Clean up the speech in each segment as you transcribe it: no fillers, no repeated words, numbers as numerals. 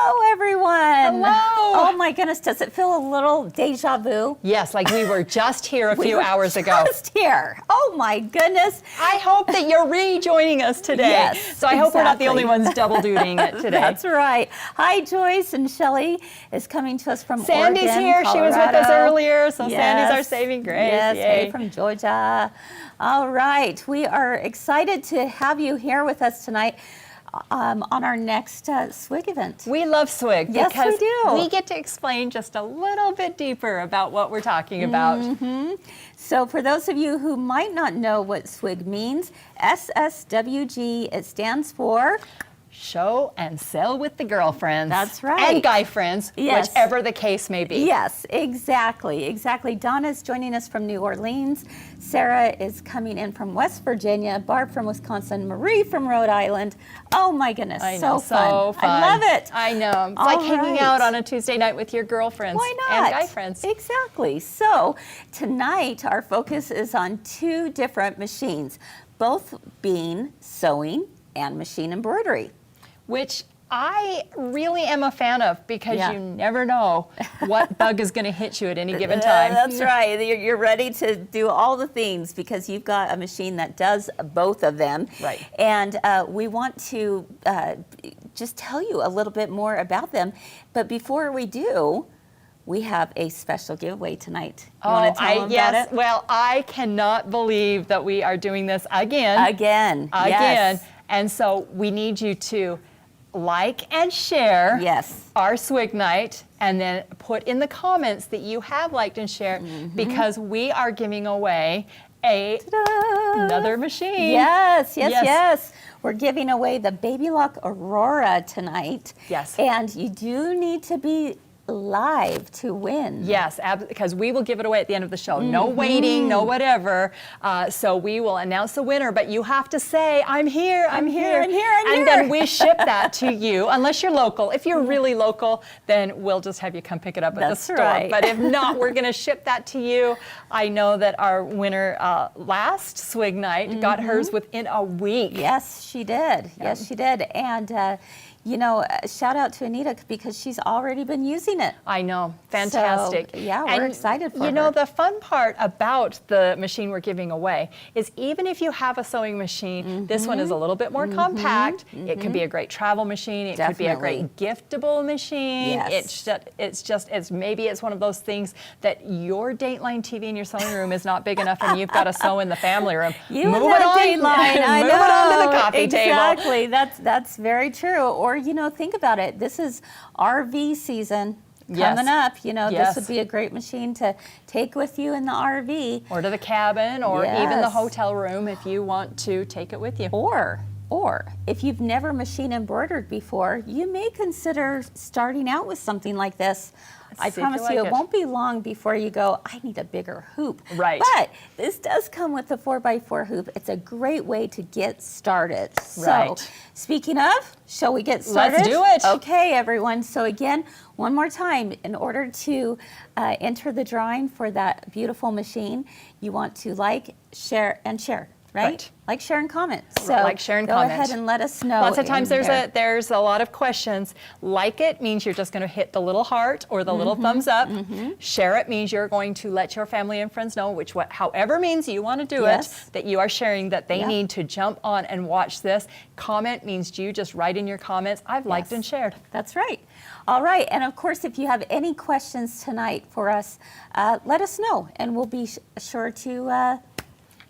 Hello, everyone. Hello. Oh my goodness, does it feel a little deja vu? Yes, like we were just here a few hours ago. Just here. Oh my goodness. I hope that you're rejoining us today. Yes, so I hope we're not the only ones double dutying it today. That's right. Hi, Joyce, and Shelley is coming to us from Sandy's Oregon, here. Colorado. She was with us earlier, so Yes. Sandy's our saving grace. Yes, Yay. hey, from Georgia. All right, we are excited to have you here with us tonight. On our next SWIG event. We love SWIG Yes, because we do. we get to explain just a little bit deeper about what we're talking about. Mm-hmm. So for those of you who might not know what SWIG means, SSWG, it stands for Show and sell with the girlfriends. That's right. And guy friends, Yes. whichever the case may be. Yes, exactly. Donna's joining us from New Orleans. Sarah is coming in from West Virginia. Barb from Wisconsin. Marie from Rhode Island. Oh my goodness, I know, so fun. I love it. I know. It's All like hanging right. out on a Tuesday night with your girlfriends. Why not? And guy friends. Exactly. So tonight our focus is on two different machines, both being sewing and machine embroidery. Which I really am a fan of because Yeah. you never know what bug is going to hit you at any given time. That's right. You're ready to do all the things because you've got a machine that does both of them. Right. And we want to just tell you a little bit more about them. But before we do, we have a special giveaway tonight. You want to tell them yes. about it? Well, I cannot believe that we are doing this again. Again. Yes. And so we need you to like and share Yes. our SWIG night, and then put in the comments that you have liked and shared, because we are giving away another machine. Yes. We're giving away the Baby Lock Aurora tonight. Yes. And you do need to be live to win. Yes, because we will give it away at the end of the show. No waiting, no whatever. So we will announce the winner, but you have to say, I'm here. And then we ship that to you, unless you're local. If you're really local, then we'll just have you come pick it up at the store. Right. But if not, we're going to ship that to you. I know that our winner last SWIG night got hers within a week. Yes, she did. Yeah. Yes, she did. And shout out to Anita because she's already been using it. I know, fantastic. So, yeah, we're excited for her. You know, the fun part about the machine we're giving away is even if you have a sewing machine, this one is a little bit more compact. It could be a great travel machine. It could be a great giftable machine. Yes. Maybe it's one of those things that your Dateline TV in your sewing room is not big enough and you've got to sew in the family room. Move it on, Dateline. I know. Move it on to the coffee table. Exactly. That's very true. Or think about it. This is RV season coming up. This would be a great machine to take with you in the RV. Or to the cabin, or even the hotel room if you want to take it with you. Or if you've never machine embroidered before, you may consider starting out with something like this. I promise you, it won't be long before you go, I need a bigger hoop. Right. But this does come with the 4x4 hoop. It's a great way to get started. Right. So, speaking of, shall we get started? Let's do it. Okay, everyone. So again, one more time, in order to enter the drawing for that beautiful machine, you want to like, share, and share. Right? Like, share, and comment. So like, share, and go comment. ahead and let us know. Lots of times there's a lot of questions. Like it means you're just going to hit the little heart or the little thumbs up. Share it means you're going to let your family and friends know, however means you want to do it, that you are sharing, that they need to jump on and watch this. Comment means you just write in your comments, I've liked and shared. That's right. All right. And of course, if you have any questions tonight for us, let us know, and we'll be sure to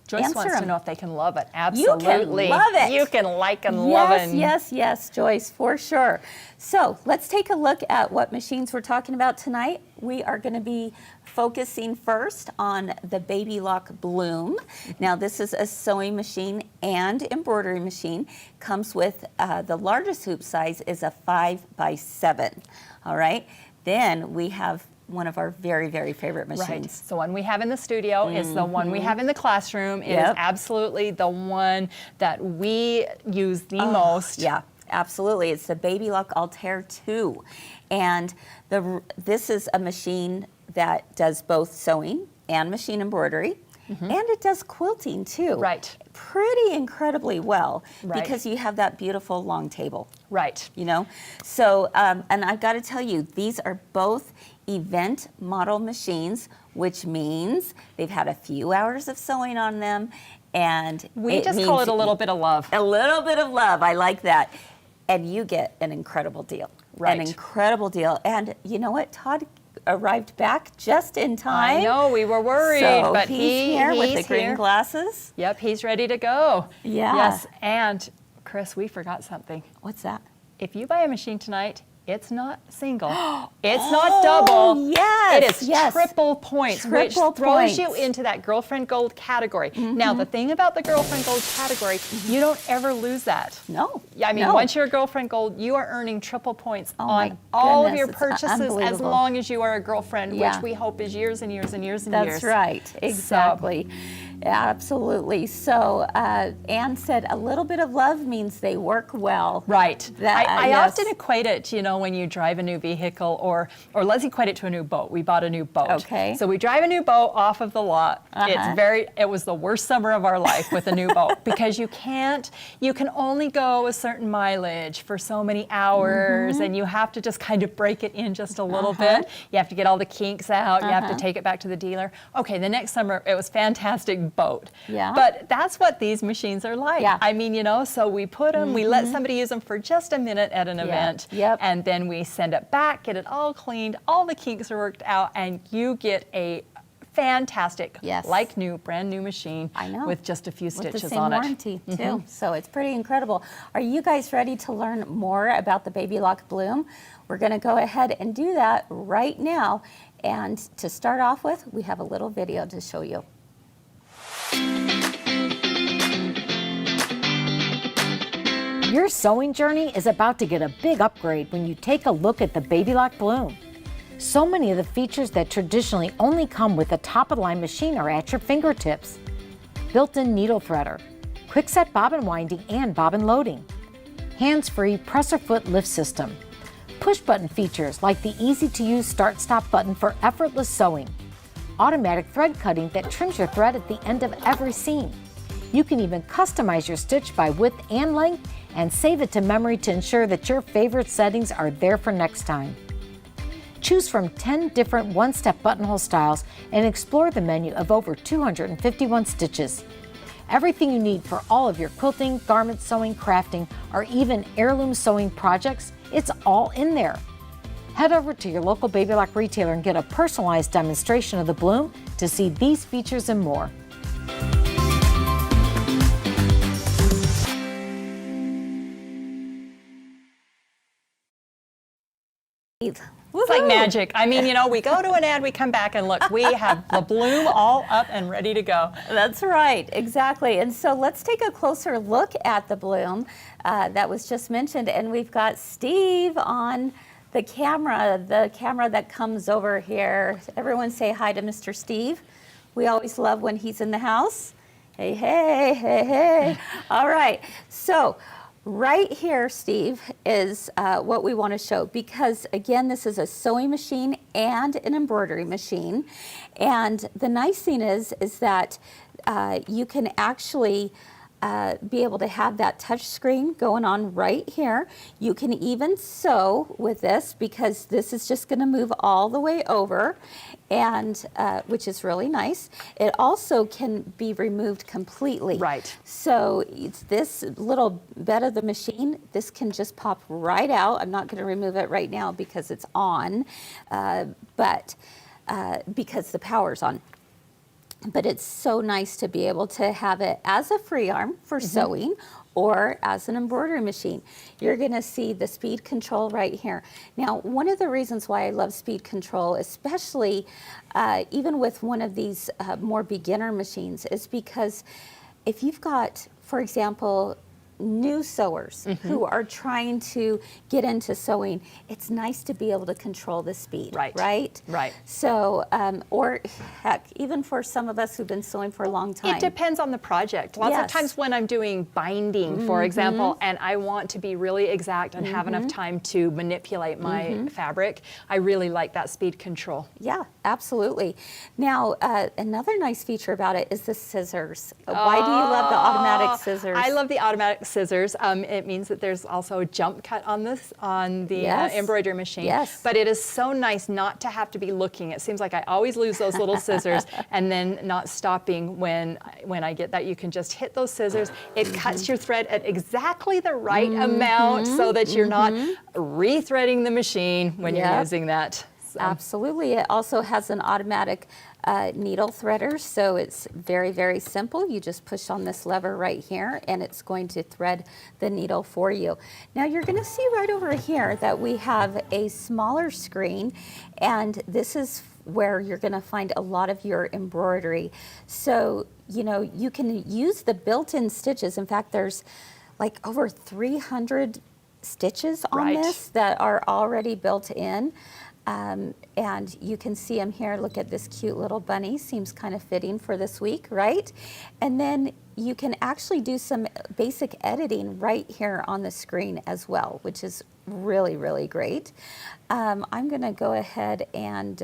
Joyce wants to know if they can love it. Absolutely. You can love it. You can like and love it. Yes, Joyce, for sure. So let's take a look at what machines we're talking about tonight. We are going to be focusing first on the Baby Lock Bloom. Now, this is a sewing machine and embroidery machine. Comes with the largest hoop size is a 5x7. All right. Then we have one of our very, very favorite machines. Right. So the one we have in the studio is the one we have in the classroom. It is absolutely the one that we use the most. Yeah, absolutely. It's the Baby Lock Altair 2. And this is a machine that does both sewing and machine embroidery. And it does quilting too. Right. Pretty incredibly well Right. because you have that beautiful long table. Right. You know, so and I've got to tell you, these are both event model machines, which means they've had a few hours of sewing on them, and We just call it a little bit of love. A little bit of love. I like that. And you get an incredible deal. Right. An incredible deal. And you know what? Todd arrived back just in time. I know, we were worried, So but he's here with the green here. glasses. Yep, he's ready to go. Yeah. Yes, and Chris, we forgot something. What's that? If you buy a machine tonight, it's not single. It's not double. Yes. It is triple points, which Triple throws you points. into that Girlfriend Gold category. Now, the thing about the Girlfriend Gold category, you don't ever lose that. No. Yeah, I mean, no. once you're a Girlfriend Gold, you are earning triple points my on all of goodness, your it's purchases as unbelievable. long as you are a girlfriend, Yeah. which we hope is years and years and years and That's years. right. Exactly. Absolutely. So Anne said a little bit of love means they work well. Right. I yes. often equate it, you know, when you drive a new vehicle, or let's equate it to a new boat. We bought a new boat. Okay. So we drive a new boat off of the lot. It was the worst summer of our life with a new boat, because you can only go a certain mileage for so many hours, and you have to just kind of break it in just a little bit. You have to get all the kinks out. You have to take it back to the dealer. Okay, the next summer it was fantastic boat. Yeah. But that's what these machines are like. Yeah. I mean, you know, so we put them, we let somebody use them for just a minute at an event, Yep. and then we send it back, get it all cleaned, all the kinks are worked out, and you get a fantastic, Yes. like new, brand new machine. I know. With just a few With stitches the same on warranty it. too. So it's pretty incredible. Are you guys ready to learn more about the Baby Lock Bloom? We're going to go ahead and do that right now. And to start off with, we have a little video to show you. Your sewing journey is about to get a big upgrade when you take a look at the Baby Lock Bloom. So many of the features that traditionally only come with a top-of-the-line machine are at your fingertips. Built-in needle threader, quick-set bobbin winding and bobbin loading, hands-free presser foot lift system, push-button features like the easy-to-use start-stop button for effortless sewing, automatic thread cutting that trims your thread at the end of every seam. You can even customize your stitch by width and length and save it to memory to ensure that your favorite settings are there for next time. Choose from 10 different one-step buttonhole styles and explore the menu of over 251 stitches. Everything you need for all of your quilting, garment sewing, crafting, or even heirloom sewing projects, it's all in there. Head over to your local Baby Lock retailer and get a personalized demonstration of the Bloom to see these features and more. It's like magic. I mean, you know, we go to an ad, we come back, and look, we have the Bloom all up and ready to go. That's right, exactly. And so let's take a closer look at the Bloom that was just mentioned. And we've got Steve on the camera that comes over here. Everyone say hi to Mr. Steve. We always love when he's in the house. Hey, hey, hey, hey. All right, so right here, Steve, is what we want to show, because again, this is a sewing machine and an embroidery machine. And the nice thing is that you can actually be able to have that touch screen going on right here. You can even sew with this, because this is just going to move all the way over, and which is really nice. It also can be removed completely. Right. So it's this little bed of the machine, this can just pop right out. I'm not going to remove it right now because it's on, but because the power's on. But it's so nice to be able to have it as a free arm for sewing or as an embroidery machine. You're going to see the speed control right here. Now, one of the reasons why I love speed control, especially even with one of these more beginner machines, is because if you've got, for example, new sewers who are trying to get into sewing, it's nice to be able to control the speed, right? So, or heck, even for some of us who've been sewing for a long time. It depends on the project. Lots of times when I'm doing binding, for example, and I want to be really exact and have enough time to manipulate my fabric, I really like that speed control. Yeah, absolutely. Now, another nice feature about it is the scissors. Why do you love the automatic scissors? I love the automatic scissors. It means that there's also a jump cut on this, on the Yes. embroidery machine. Yes. But it is so nice not to have to be looking. It seems like I always lose those little scissors and then not stopping when I get that. You can just hit those scissors. It cuts your thread at exactly the right amount so that you're not rethreading the machine when you're Yep. using that. So. Absolutely. It also has an automatic needle threader, so it's very, very simple. You just push on this lever right here, and it's going to thread the needle for you. Now you're going to see right over here that we have a smaller screen, and this is where you're going to find a lot of your embroidery. So, you know, you can use the built-in stitches. In fact, there's like over 300 stitches on Right. this that are already built in. And you can see them here. Look at this cute little bunny. Seems kind of fitting for this week, right? And then you can actually do some basic editing right here on the screen as well, which is really, really great. I'm going to go ahead and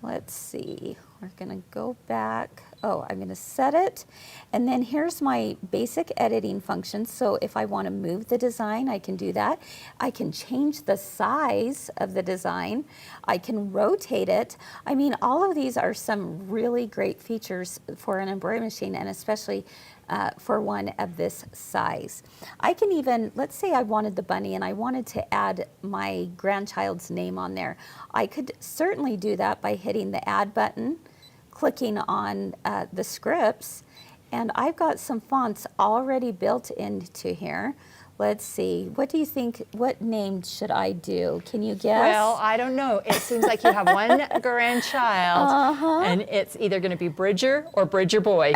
let's see. We're going to go back. Oh, I'm going to set it. And then here's my basic editing function. So if I want to move the design, I can do that. I can change the size of the design. I can rotate it. I mean, all of these are some really great features for an embroidery machine, and especially for one of this size. I can even, let's say I wanted the bunny and I wanted to add my grandchild's name on there. I could certainly do that by hitting the add button, clicking on the scripts, and I've got some fonts already built into here. Let's see, what do you think, what name should I do? Can you guess? Well, I don't know. It seems like you have one grandchild, and it's either going to be Bridger or Bridger Boy.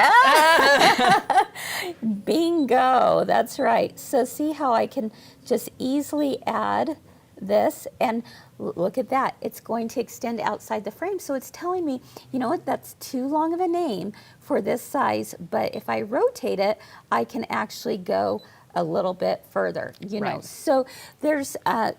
Bingo, that's right. So see how I can just easily add this, and look at that. It's going to extend outside the frame. So it's telling me, you know what, that's too long of a name for this size, but if I rotate it, I can actually go a little bit further, you know. Right. So there's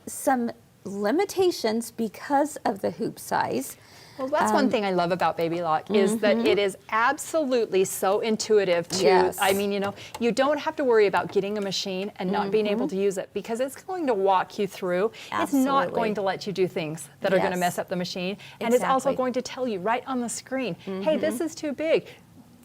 some limitations because of the hoop size. Well, that's one thing I love about Baby Lock is that it is absolutely so intuitive to, Yes. I mean, you know, you don't have to worry about getting a machine and not being able to use it because it's going to walk you through. It's not Absolutely. going to let you do things that are going to Yes. mess up the machine. And it's also Exactly. going to tell you right on the screen, hey, this is too big.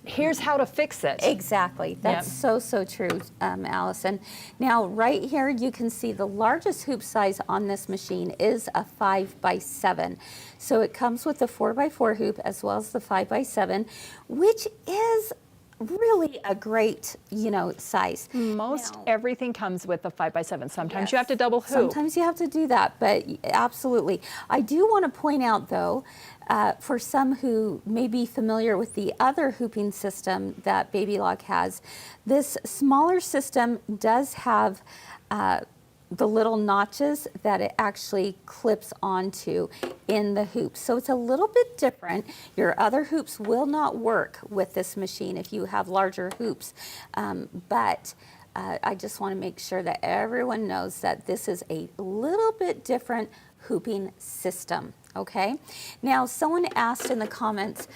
Here's how to fix it. Exactly. That's so true, Allison. Now, right here, you can see the largest hoop size on this machine is a 5x7. So it comes with the 4x4 hoop as well as the 5x7, which is really a great, you know, size. Most Now- everything comes with a 5x7. Sometimes you Yes. have to double hoop. Sometimes you have to do that, but absolutely. I do want to point out, though, for some who may be familiar with the other hooping system that Baby Lock has, this smaller system does have the little notches that it actually clips onto in the hoops. So it's a little bit different. Your other hoops will not work with this machine if you have larger hoops, but I just want to make sure that everyone knows that this is a little bit different hooping system. Okay. Now, someone asked in the comments,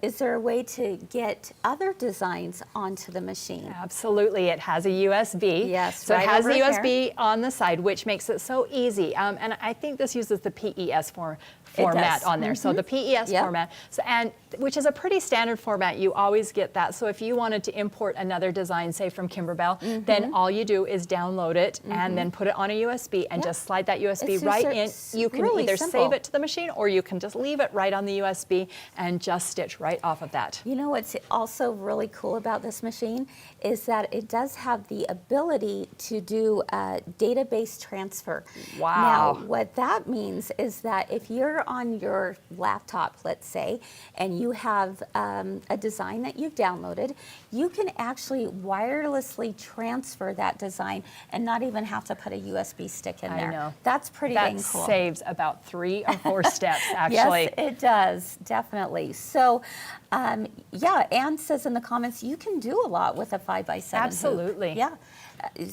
is there a way to get other designs onto the machine? Absolutely, it has a USB. Yes, so right it has over the USB on the side, which makes it so easy. And I think this uses the PES format does. on there. So the PES Yep. format, and which is a pretty standard format. You always get that. So if you wanted to import another design, say from Kimberbell, then all you do is download it and then put it on a USB and just slide that USB It's right just in. You can really either simple. save it to the machine or you can just leave it right on the USB and just stitch right off of that. You know what's also really cool about this machine is that it does have the ability to do database transfer. Wow. Now, what that means is that if you're on your laptop, let's say, and you have a design that you've downloaded, you can actually wirelessly transfer that design and not even have to put a USB stick in I there. know. That's pretty That dang cool. saves about 3 or 4 steps, actually. Yes, it does, definitely. So, yeah, Anne says in the comments, you can do a lot with a 5x7 hoop. Absolutely. Yeah,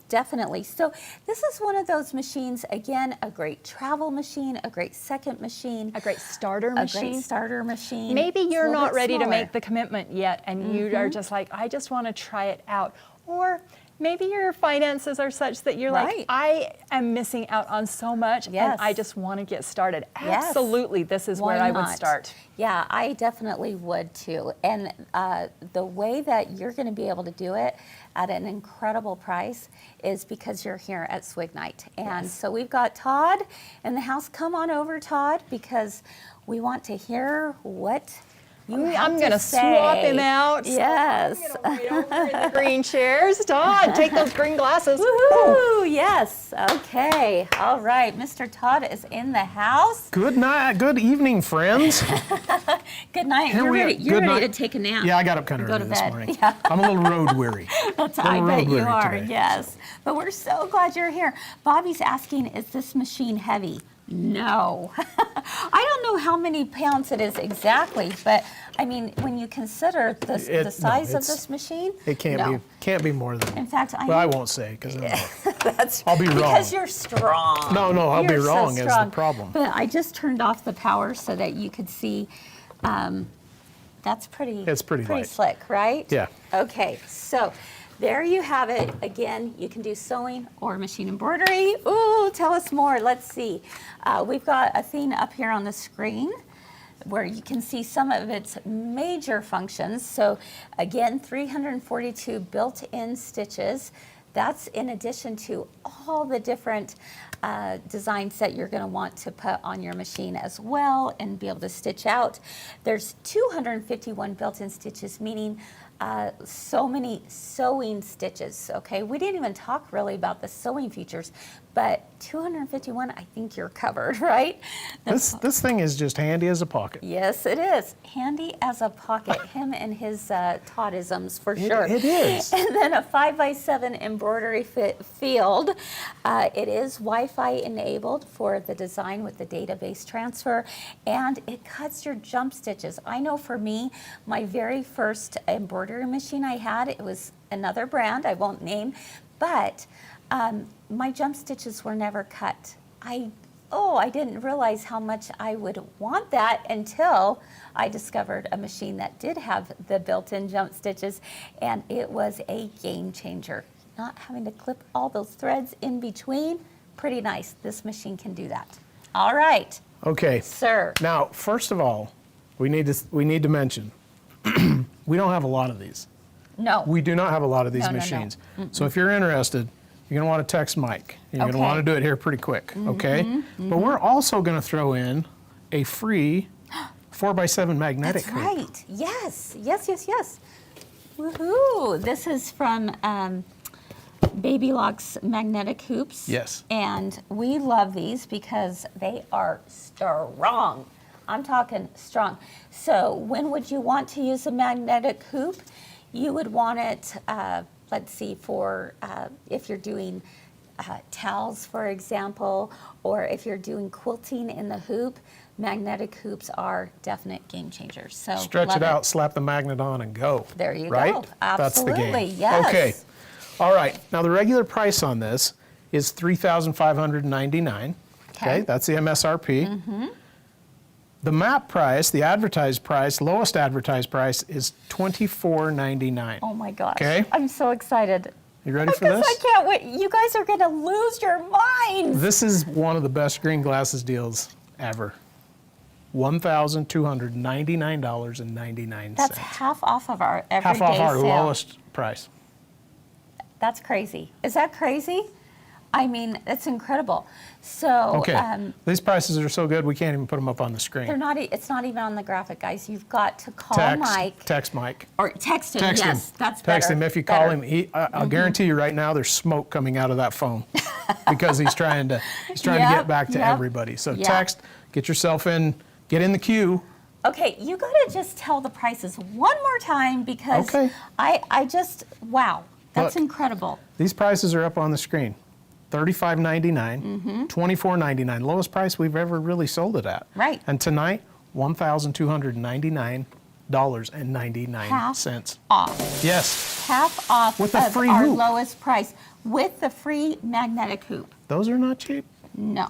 definitely. So this is one of those machines, again, a great travel machine, a great second machine. A great starter A machine. great starter machine. Maybe It's a you're little not bit ready to smaller. make the commitment yet and you are just like, I just want to try it out. Or Maybe your finances are such that you're like, Right. I am missing out on so much Yes. and I just want to get started. Yes. Absolutely, this is Why where I would not? start. Yeah, I definitely would too. And the way that you're going to be able to do it at an incredible price is because you're here at Swig Night. And so we've got Todd in the house. Come on over, Todd, because we want to hear what you have I'm going to say. swap him out. Yes. So I'm going to wait over in the green chairs. Todd, take those green glasses. Woohoo! Yes. Okay. All right. Mr. Todd is in the house. Good night. Good evening, friends. Good night. Here You're we are. ready, you're Good ready night. to take a nap. Yeah, I got up kind of Go early to this bed. morning. Yeah. I'm a little road weary. I road bet you weary are, today. yes. But we're so glad you're here. Bobby's asking, is this machine heavy? No. I don't know how many pounds it is exactly, but I mean, when you consider the size of this machine, It can't be more than. In fact, well, I won't say because that's I'll be wrong. because you're strong. No, I'll be You're so wrong is the strong. problem. But I just turned off the power so that you could see. That's pretty. It's pretty light. slick, right? Yeah. Okay, so there you have it. Again, you can do sewing or machine embroidery. Ooh, tell us more. Let's see. We've got a thing up here on the screen where you can see some of its major functions. So again, 342 built-in stitches. That's in addition to all the different designs that you're going to want to put on your machine as well and be able to stitch out. There's 251 built-in stitches, meaning so many sewing stitches, okay? We didn't even talk really about the sewing features, but 251, I think you're covered, right? this thing is just handy as a pocket. Yes, it is. Handy as a pocket. Him and his Toddisms for sure. It is. And then a 5x7 embroidery field. It is Wi-Fi enabled for the design with the database transfer, and it cuts your jump stitches. I know for me, my very first embroidery machine I had, it was another brand I won't name, but my jump stitches were never cut. I didn't realize how much I would want that until I discovered a machine that did have the built-in jump stitches, and it was a game changer. Not having to clip all those threads in between, pretty nice. This machine can do that. All right, Okay. sir. Now, first of all, we need to mention we don't have a lot of these. No. We do not have a lot of these No, no, no. machines. So if you're interested, you're going to want to text Mike. And you're going to want to do it here pretty quick, okay? But we're also going to throw in a free 4x7 magnetic That's hoop. right. Yes. Woohoo! This is from Baby Lock's magnetic hoops. Yes. And we love these because they are strong. I'm talking strong. So when would you want to use a magnetic hoop? You would want it, let's see, for if you're doing towels, for example, or if you're doing quilting in the hoop, magnetic hoops are definite game changers. So Stretch love it out, slap the magnet on, and go. There you right? go. That's the Absolutely, game. yes. Okay. All right. Now the regular price on this is $3,599. Okay. That's the MSRP. The MAP price, the advertised price, lowest advertised price is $24.99. Oh my gosh. Okay. I'm so excited. You ready for Because this? I can't wait. You guys are going to lose your minds. This is one of the best green glasses deals ever. $1,299.99. That's half off of our everyday half off our sale. lowest price. That's crazy. Is that crazy? I mean, it's incredible. So Okay. These prices are so good we can't even put them up on the screen. they're not. It's not even on the graphic, guys. You've got to call Mike Text Mike. or text him. Text Yes, him. that's Text better. him. If you call Better. him, I'll guarantee you right now there's smoke coming out of that phone because he's trying to Yep, get back to yep. everybody. So Yeah. text, get yourself in, get in the queue. Okay, you got to just tell the prices one more time because Okay. I just wow, that's Look. incredible. These prices are up on the screen. $35.99, $24.99, lowest price we've ever really sold it at. Right. And tonight, $1,299.99. Off. Yes, Half off With the of free our hoop. lowest price with the free magnetic hoop. those are not cheap. No,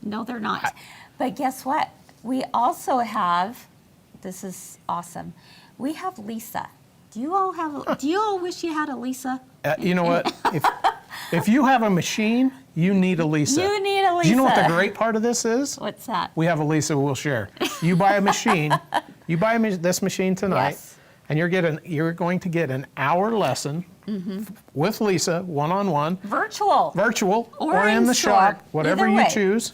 they're not. But guess what? We also have, this is awesome. We have Lisa. Do you all wish you had a Lisa? You know what? If you have a machine, you need a Lisa. You need a Lisa. Do you know what the great part of this is? What's that? We have a Lisa we'll share. You buy a machine, this machine tonight, Yes. and you're going to get an hour lesson with Lisa, one-on-one, Virtual. or in the store. shop, whatever Either you way. choose.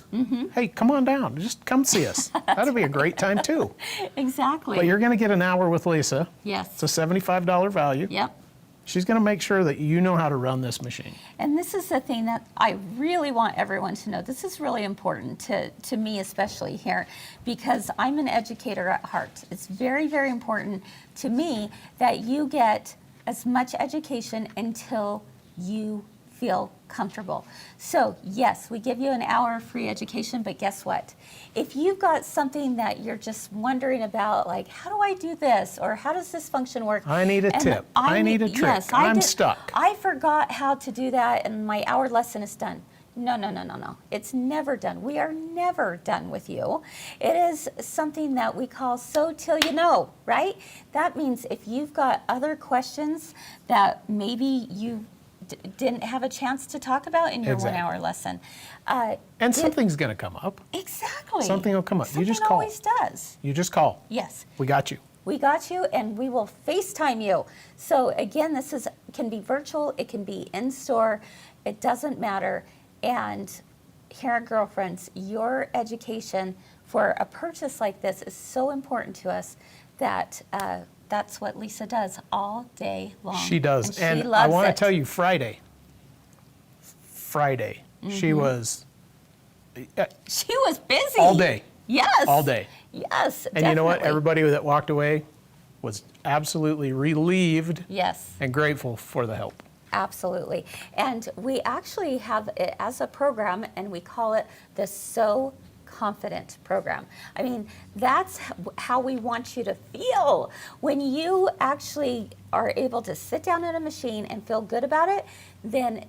Hey, come on down. Just come see us. That'll be a great time too. Exactly. But you're going to get an hour with Lisa. Yes. It's a $75 value. Yep. She's going to make sure that you know how to run this machine. And this is the thing that I really want everyone to know. This is really important to me, especially here, because I'm an educator at heart. It's very, very important to me that you get as much education until you feel comfortable. So yes, we give you an hour of free education, but guess what? If you've got something that you're just wondering about, like, how do I do this? Or how does this function work? I need a And tip. I need a trick. Yes, I'm stuck. I forgot how to do that and my hour lesson is done. No. It's never done. We are never done with you. It is something that we call so till you know, right? That means if you've got other questions that maybe you didn't have a chance to talk about in your Exactly. 1 hour lesson. And something's going to come up. Exactly. Something will come up. You Something just call. always does. You just call. Yes. We got you. We got you, and we will FaceTime you. So again, this can be virtual, it can be in store, it doesn't matter. And here at Girlfriends, your education for a purchase like this is so important to us that that's what Lisa does all day long. She does. And she And loves I want it. to tell you, Friday, she was She was busy. all day. Yes. All day. Yes. And you know what? definitely. Everybody that walked away was absolutely relieved Yes. and grateful for the help. Absolutely. And we actually have it as a program, and we call it the So Confident program. I mean, that's how we want you to feel. When you actually are able to sit down at a machine and feel good about it, then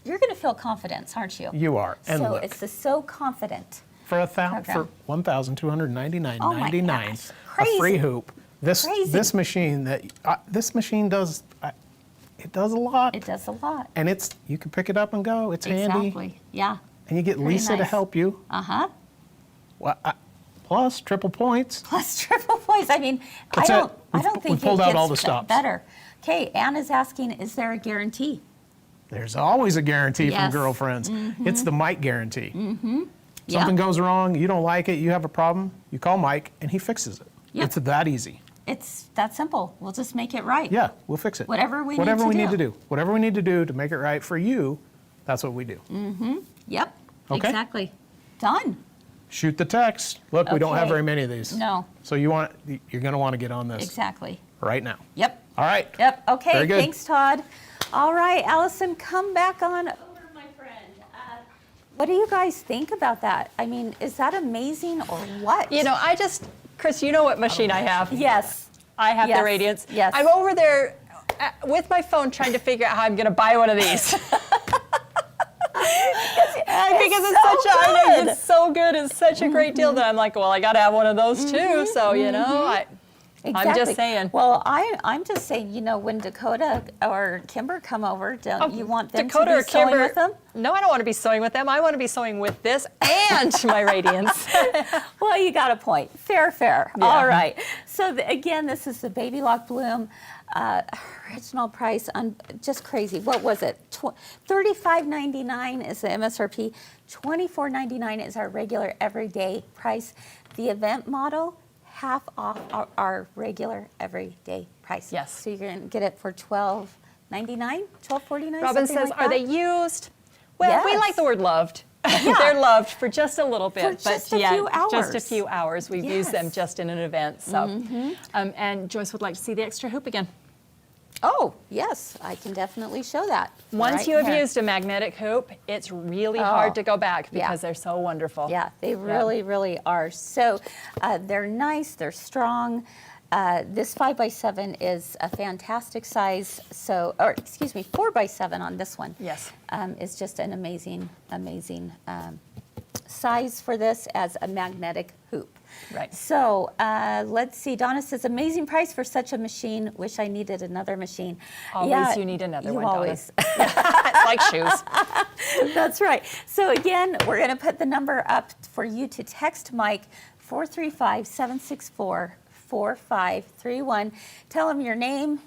you're going to feel confidence, aren't you? You are. And so look, it's the So Confident. for program. $1,299.99, Oh my gosh. a Crazy. free hoop. Crazy. This machine does it does a lot. It does a lot. And you can pick it up and go. It's handy. Exactly. Yeah. And you get Pretty Lisa to nice. help you. Uh-huh. Well, plus triple points. Plus triple points. I mean, That's I it. don't We think pulled it out gets all the stops. better. Okay, Anne is asking, is there a guarantee? There's always a guarantee Yes. from Girlfriends. It's the Mike guarantee. Yeah. Something goes wrong, you don't like it, you have a problem, you call Mike and he fixes it. Yep. It's that easy. It's that simple. We'll just make it right. Yeah, we'll fix it. Whatever we Whatever need we to need do. to do. Whatever we need to do to make it right for you, that's what we do. Yep. Okay. Exactly. Done. Shoot the text. Look, we don't have Okay. very many of these. No. So you're going to want to get on this Exactly. right now. Yep. All right. Yep. Okay. Very good. Thanks, Todd. All right, Allison, come back on over, my friend. What do you guys think about that? I mean, is that amazing or what? You know, Chris, you know what machine I have? Yes. I have Yes, the Radiance. yes. I'm over there with my phone trying to figure out how I'm going to buy one of these. Because it's so good. It's such a great deal that I'm like, well, I got to have one of those too. So, you know, I'm just saying. Well, I'm just saying, you know, when Dakota or Kimber come over, don't you want them Dakota to or be sewing Kimber, with them? No, I don't want to be sewing with them. I want to be sewing with this and my Radiance. Well, you got a point. Fair. Yeah. All right. So again, this is the Baby Lock Bloom. Original price on just crazy. What was it? $35.99 is the MSRP. $24.99 is our regular everyday price. The event model, half off our regular everyday price. Yes. So you're going to get it for $12.99, $12.49. Robin something says, like are that? they used? Well, we Yes. like the word loved. They're loved for just a little bit. For just a few Just a hours. few hours. We've used them Yes. just in an event. So, and Joyce would like to see the extra hoop again. Oh, yes. I can definitely show that. Once right you have here. used a magnetic hoop, it's really hard to go back yeah. because they're so wonderful. Yeah, they really, really are. So they're nice, they're strong. This 5x7 is a fantastic size. So, or excuse me, 4x7 on this one. Yes. Is just an amazing, amazing size for this as a magnetic hoop. Right. So let's see. Donna says, amazing price for such a machine. Wish I needed another machine. Always you need another one, Donna. Always. It's like shoes. That's right. So again, we're going to put the number up for you to text Mike, 435-764-4531. Tell him your name,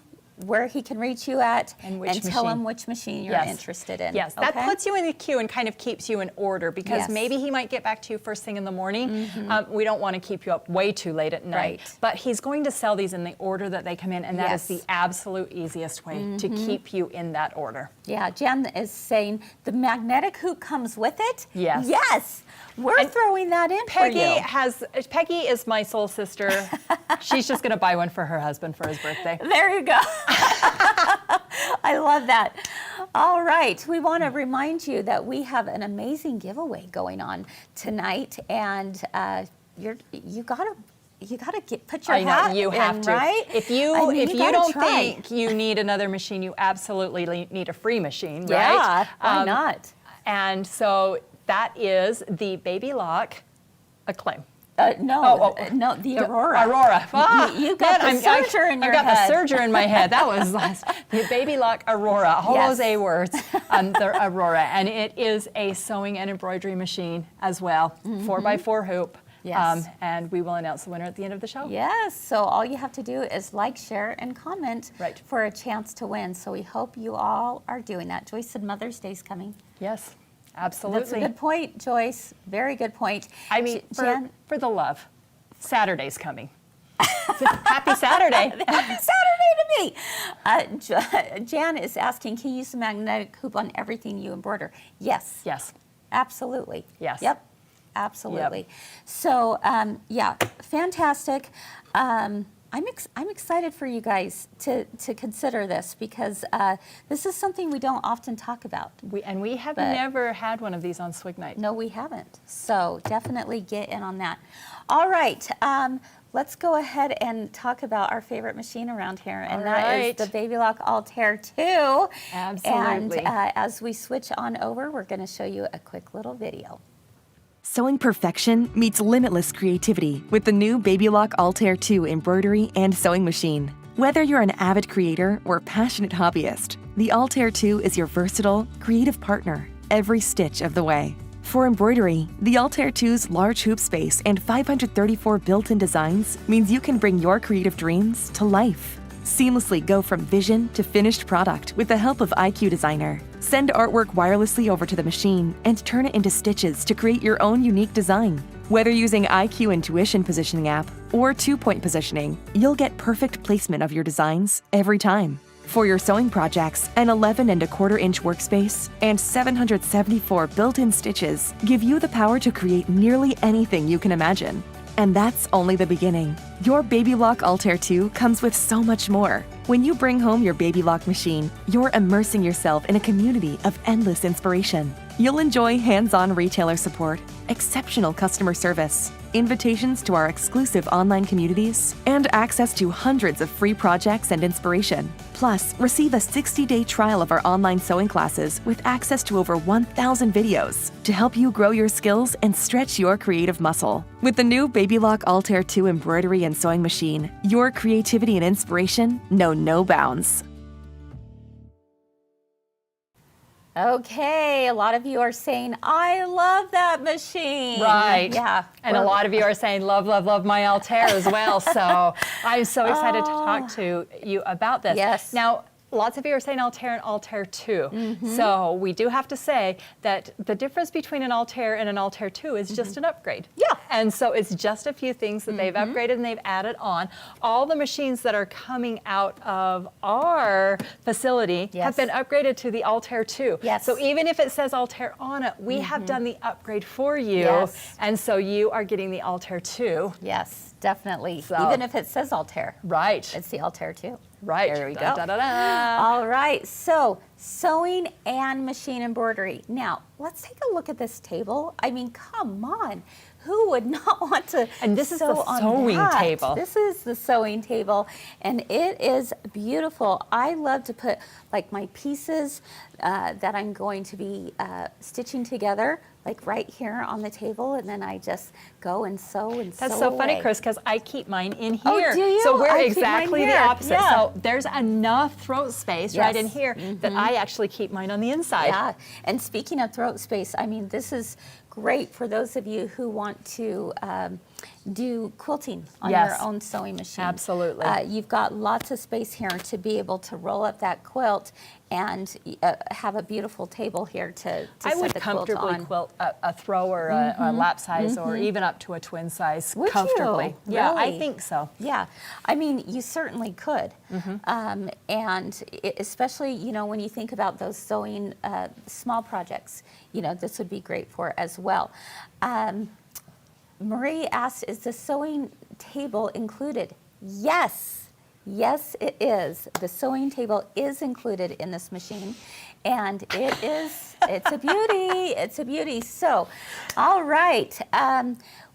where he can reach you at, and which tell machine. him which machine you're Yes. interested in. Yes, that puts you in the queue and kind of keeps you in order, because Yes. maybe he might get back to you first thing in the morning. We don't want to keep you up way too late at night. Right. But he's going to sell these in the order that they come in, and that is Yes. the absolute easiest way to keep you in that order. Yeah, Jen is saying the magnetic hoop comes with it. Yes. Yes. We're throwing that in for you. Peggy is my soul sister. She's just going to buy one for her husband for his birthday. There you go. I love that. All right, we want to remind you that we have an amazing giveaway going on tonight, and you gotta put your hat you have in, to. right? If you I mean, if you gotta don't try. think you need another machine, you absolutely need a free machine, right? Yeah, why not? And so that is the Baby Lock Acclaim. No, the Aurora. Aurora. You got the surger in your I've got head. the surger in my head. That was the Baby Lock Aurora. All Yes. those A words. The Aurora, and it is a sewing and embroidery machine as well. 4x4 hoop. Yes. And we will announce the winner at the end of the show. Yes, so all you have to do is like, share, and comment Right. for a chance to win. So we hope you all are doing that. Joyce said Mother's Day's coming. Yes, absolutely. That's a good point, Joyce. Very good point. I mean, Jan, for the love, Saturday's coming. Happy Saturday. happy Saturday to me. Jan is asking, can you use the magnetic hoop on everything you embroider? Yes. Yes. Absolutely. Yes. Yep. Absolutely. So, yeah, fantastic. I'm excited for you guys to consider this, because this is something we don't often talk about. We have But- never had one of these on Swig Night. No, we haven't. So definitely get in on that. All right. Let's go ahead and talk about our favorite machine around here, and All that is right. the Baby Lock Altair 2. Absolutely. And as we switch on over, we're going to show you a quick little video. Sewing perfection meets limitless creativity with the new Baby Lock Altair 2 embroidery and sewing machine. Whether you're an avid creator or passionate hobbyist, the Altair 2 is your versatile, creative partner every stitch of the way. For embroidery, the Altair 2's large hoop space and 534 built-in designs means you can bring your creative dreams to life. Seamlessly go from vision to finished product with the help of IQ Designer. Send artwork wirelessly over to the machine and turn it into stitches to create your own unique design. Whether using IQ Intuition Positioning app or 2-point positioning, you'll get perfect placement of your designs every time. For your sewing projects, an 11¼ inch workspace and 774 built-in stitches give you the power to create nearly anything you can imagine. And that's only the beginning. Your Baby Lock Altair 2 comes with so much more. When you bring home your Baby Lock machine, you're immersing yourself in a community of endless inspiration. You'll enjoy hands-on retailer support, exceptional customer service, invitations to our exclusive online communities, and access to hundreds of free projects and inspiration. Plus, receive a 60-day trial of our online sewing classes with access to over 1,000 videos to help you grow your skills and stretch your creative muscle. With the new Baby Lock Altair 2 embroidery and sewing machine, your creativity and inspiration know no bounds. Okay, a lot of you are saying, I love that machine. Right. Yeah. And a lot of you are saying, love, love, love my Altair as well. So I'm so excited to talk to you about this. Yes. Now, lots of you are saying Altair and Altair 2. So we do have to say that the difference between an Altair and an Altair 2 is just an upgrade. Yeah. And so it's just a few things that they've upgraded and they've added on. All the machines that are coming out of our facility Yes. have been upgraded to the Altair 2. Yes. So even if it says Altair on it, we have done the upgrade for you. Yes. And so you are getting the Altair 2. Yes, definitely. So- Even if it says Altair, Right. it's the Altair too. Right. There we Da, go. da, da, da. All right, so sewing and machine embroidery. Now, let's take a look at this table. I mean, come on. Who would not want to And this is the sew on sewing that? table. This is the sewing table, and it is beautiful. I love to put like my pieces that I'm going to be stitching together, like right here on the table, and then I just go and sew and sew That's so funny, away. Chris, because I keep mine in here. Oh, do you? So we're I keep mine exactly the here. opposite. Yeah. So there's enough throat space right in Yes. here that I actually keep mine on the inside. Yeah, and speaking of throat space, I mean, this is great for those of you who want to do quilting on Yes. your own sewing machine. Absolutely. You've got lots of space here to be able to roll up that quilt and have a beautiful table here to I set would the quilt comfortably on. quilt a throw or a lap size or even up to a twin size Would comfortably. you? Yeah, I Really? think so. Yeah, I mean, you certainly could. Especially, you know, when you think about those sewing small projects, you know, this would be great for as well. Marie asked, is the sewing table included? Yes. Yes, it is. The sewing table is included in this machine, and it's a beauty. It's a beauty. So, all right.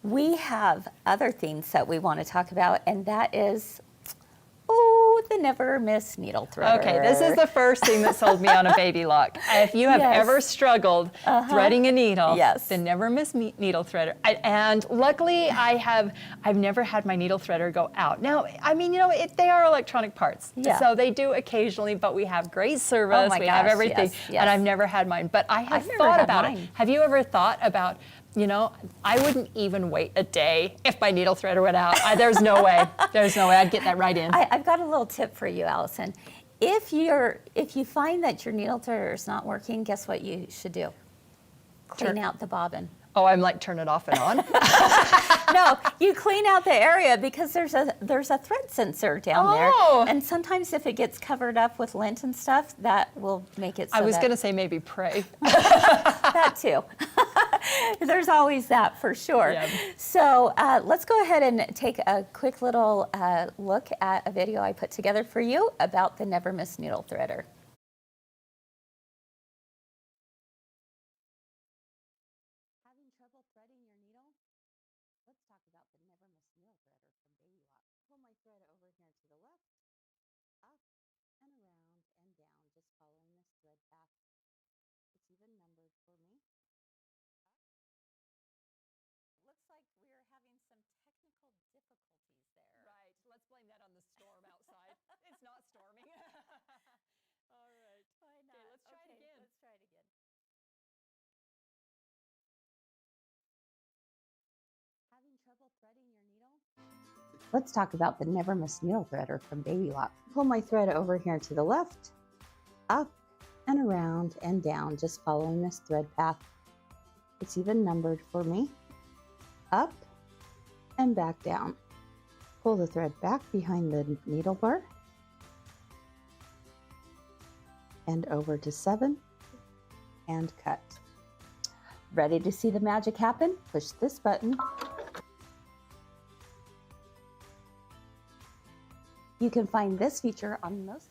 We have other things that we want to talk about, and that is, the never miss needle threader. Okay, this is the first thing that sold me on a Baby Lock. If you have Yes. ever struggled threading a needle, Yes. the never miss needle threader. And luckily, I've never had my needle threader go out. Now, I mean, you know, they are electronic parts, Yeah. so they do occasionally. But we have great service. my We have gosh, everything, yes, yes. and I've never had mine. But I have I've never thought had about it. mine. Have you ever thought about? You know, I wouldn't even wait a day if my needle threader went out. There's no way. There's no way. I'd get that right in. I've got a little tip for you, Allison. If you find that your needle threader is not working, guess what you should do? Clean out the bobbin. Oh, I'm like, turn it off and on. No, you clean out the area because there's a thread sensor down Oh. there, and sometimes if it gets covered up with lint and stuff, that will make it. So I was that- going to say maybe pray. that too. There's always that for sure. Yeah. So let's go ahead and take a quick little look at a video I put together for you about the Never Miss Needle Threader. Having trouble threading your needle? Let's talk about the Never Miss Needle Threader from Baby Lock. Pull my thread over here to the left, up and around and down, just following this thread path. It's even numbered for me. Looks like we're having some technical difficulties there. Right. Let's blame that on the storm outside. It's not storming. All right. Why not? Okay, let's try it again. Let's try it again. Having trouble threading your needle? Let's talk about the Never Miss Needle Threader from Baby Lock. Pull my thread over here to the left, up and around and down, just following this thread path. It's even numbered for me. Up and back down. Pull the thread back behind the needle bar and over to 7 and cut. Ready to see the magic happen? Push this button. You can find this feature on most.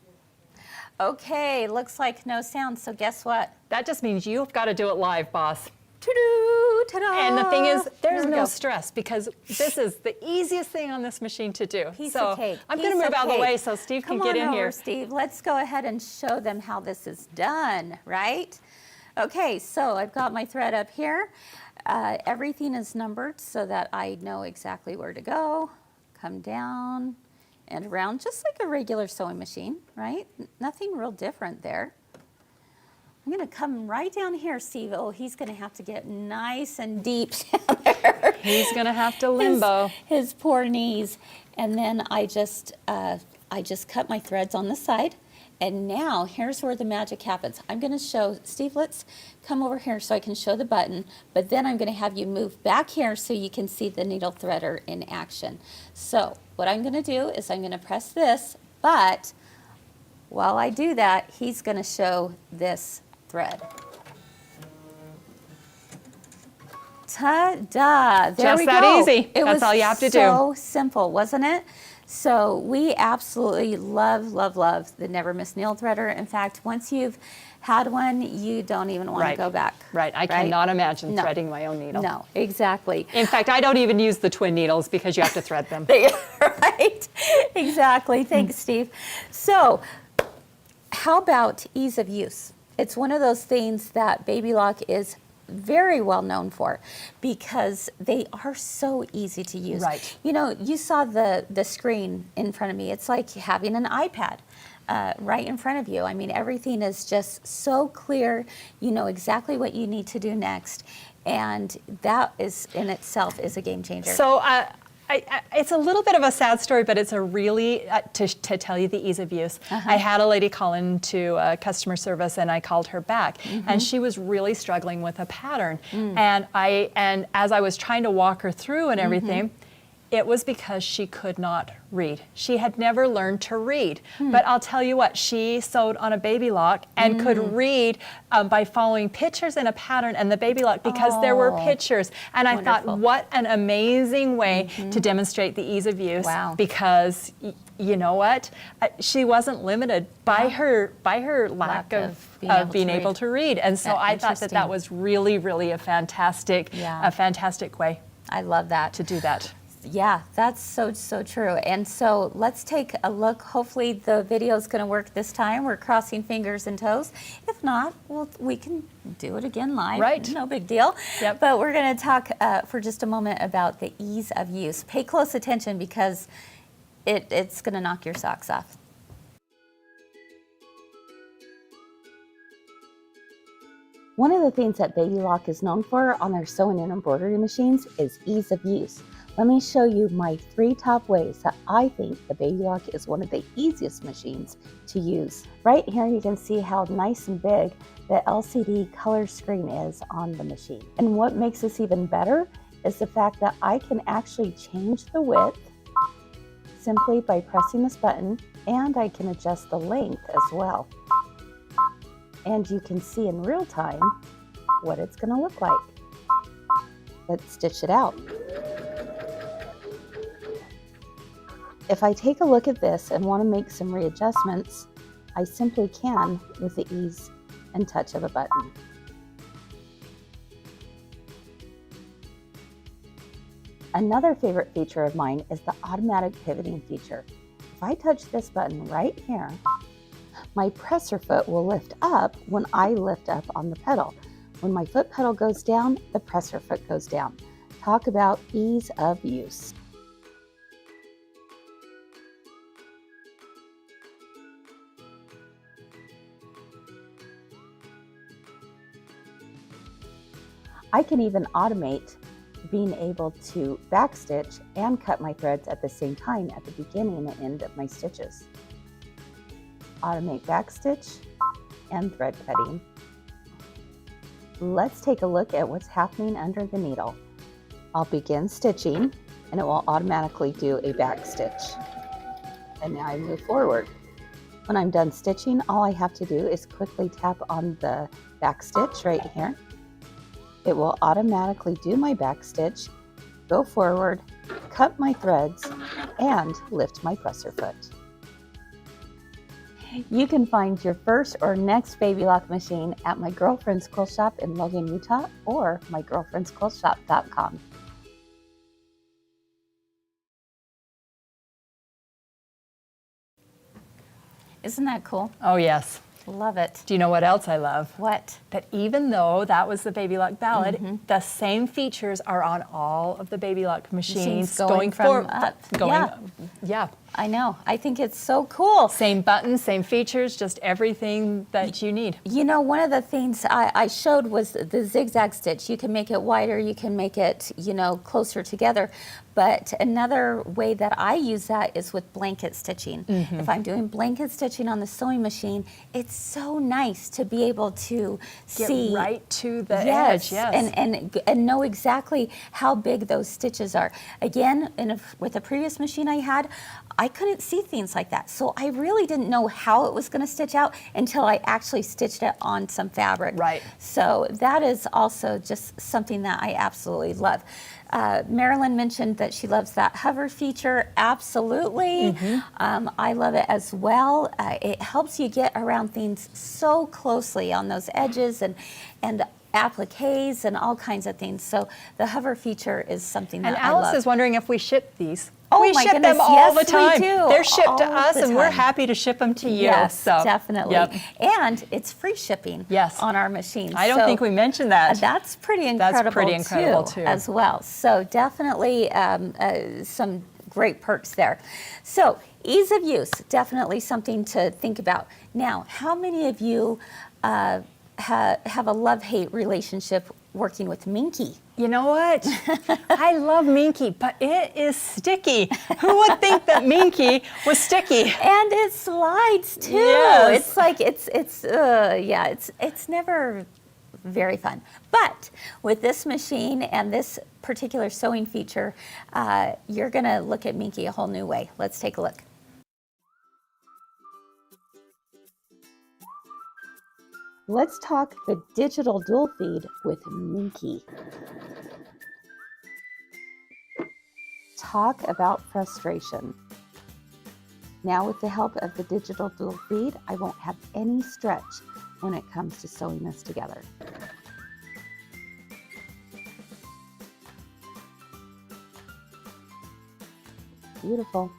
Okay, looks like no sound, so guess what? That just means you've got to do it live, boss. Ta-doo, ta-da! And the thing is, there's Here we no go. stress because this is the easiest thing on this machine to do. Piece so of cake. I'm going to piece move of out of the cake. way so Steve Come can get on in over, here. Steve. Let's go ahead and show them how this is done, right? Okay, so I've got my thread up here. Everything is numbered so that I know exactly where to go. Come down and around, just like a regular sewing machine, right? Nothing real different there. I'm gonna come right down here, Steve. Oh, he's gonna have to get nice and deep down there. He's going to have to limbo. His poor knees. And then I just cut my threads on the side. And now here's where the magic happens. I'm gonna show, Steve, let's come over here so I can show the button, but then I'm gonna have you move back here so you can see the needle threader in action. So what I'm gonna do is I'm gonna press this, but while I do that, he's gonna show this thread. Ta-da! There Just we that go. easy. It That's was all you have to do. so simple, wasn't it? So we absolutely love, love, love the Never Miss Needle Threader. In fact, once you've had one, you don't even want to Right. go back. Right. I cannot imagine No. threading my own needle. No, exactly. In fact, I don't even use the twin needles because you have to thread them. Right? Exactly. Thanks, Steve. So, how about ease of use? It's one of those things that Baby Lock is very well known for because they are so easy to use. Right. You know, you saw the screen in front of me. It's like having an iPad right in front of you. I mean, everything is just so clear. You know exactly what you need to do next. And that is in itself is a game changer. So it's a little bit of a sad story, but it's a really, to tell you the ease of use. I had a lady call into customer service and I called her back and she was really struggling with a pattern. And as I was trying to walk her through and everything, it was because she could not read. She had never learned to read. But I'll tell you what, she sewed on a Baby Lock and could read by following pictures in a pattern and the Baby Lock because there were pictures. And I thought, what an amazing way to demonstrate the ease of use. Wow. Because you know what? She wasn't limited by her lack of being able to read. And so I thought that was really, really a fantastic way I love that. to do that. Yeah, that's so true. And so let's take a look. Hopefully the video is going to work this time. We're crossing fingers and toes. If not, we can do it again live. Right. No big deal. Yep. But we're going to talk for just a moment about the ease of use. Pay close attention because it's going to knock your socks off. One of the things that Baby Lock is known for on their sewing and embroidery machines is ease of use. Let me show you my 3 top ways that I think the Baby Lock is one of the easiest machines to use. Right here you can see how nice and big the LCD color screen is on the machine. And what makes this even better is the fact that I can actually change the width simply by pressing this button, and I can adjust the length as well. And you can see in real time what it's going to look like. Let's stitch it out. If I take a look at this and want to make some readjustments, I simply can with the ease and touch of a button. Another favorite feature of mine is the automatic pivoting feature. If I touch this button right here, my presser foot will lift up when I lift up on the pedal. When my foot pedal goes down, the presser foot goes down. Talk about ease of use. I can even automate being able to backstitch and cut my threads at the same time at the beginning and end of my stitches. Automate backstitch and thread cutting. Let's take a look at what's happening under the needle. I'll begin stitching and it will automatically do a backstitch. And now I move forward. When I'm done stitching, all I have to do is quickly tap on the backstitch right here. It will automatically do my backstitch, go forward, cut my threads, and lift my presser foot. You can find your first or next Baby Lock machine at my girlfriend's quilt shop in Logan, Utah, or mygirlfriendsquiltshop.com. Isn't that cool? Oh, yes. Love it. Do you know what else I love? What? That even though that was the Baby Lock Ballad, the same features are on all of the Baby Lock machines going from forward. up. Yeah. I know. I think it's so cool. Same buttons, same features, just everything that you need. You know, one of the things I showed was the zigzag stitch. You can make it wider, you can make it, you know, closer together. But another way that I use that is with blanket stitching. If I'm doing blanket stitching on the sewing machine, it's so nice to be able to see right to the edge, yes. And know exactly how big those stitches are. Again, with a previous machine I had, I couldn't see things like that. So I really didn't know how it was going to stitch out until I actually stitched it on some fabric. Right. So that is also just something that I absolutely love. Marilyn mentioned that she loves that hover feature. Absolutely. I love it as well. It helps you get around things so closely on those edges and appliques and all kinds of things. So the hover feature is something that And I love. Alice is wondering if we ship these. Oh we my ship goodness, them all yes, the time. we do. They're shipped to All us, the and we're time. happy to ship them to you. Yes, So, definitely. yep. And it's free shipping Yes. on our machines. I don't think we mentioned that. That's pretty incredible, That's pretty incredible too. as well. So definitely some great perks there. So ease of use, definitely something to think about. Now, how many of you have a love-hate relationship working with Minky? You know what? I love Minky, but it is sticky. Who would think that Minky was sticky? And it slides too. Yes. It's like it's never very fun. But with this machine and this particular sewing feature, you're gonna look at Minky a whole new way. Let's take a look. Let's talk the digital dual feed with Minky. Talk about frustration. Now with the help of the digital dual feed, I won't have any stretch when it comes to sewing this together. Beautiful.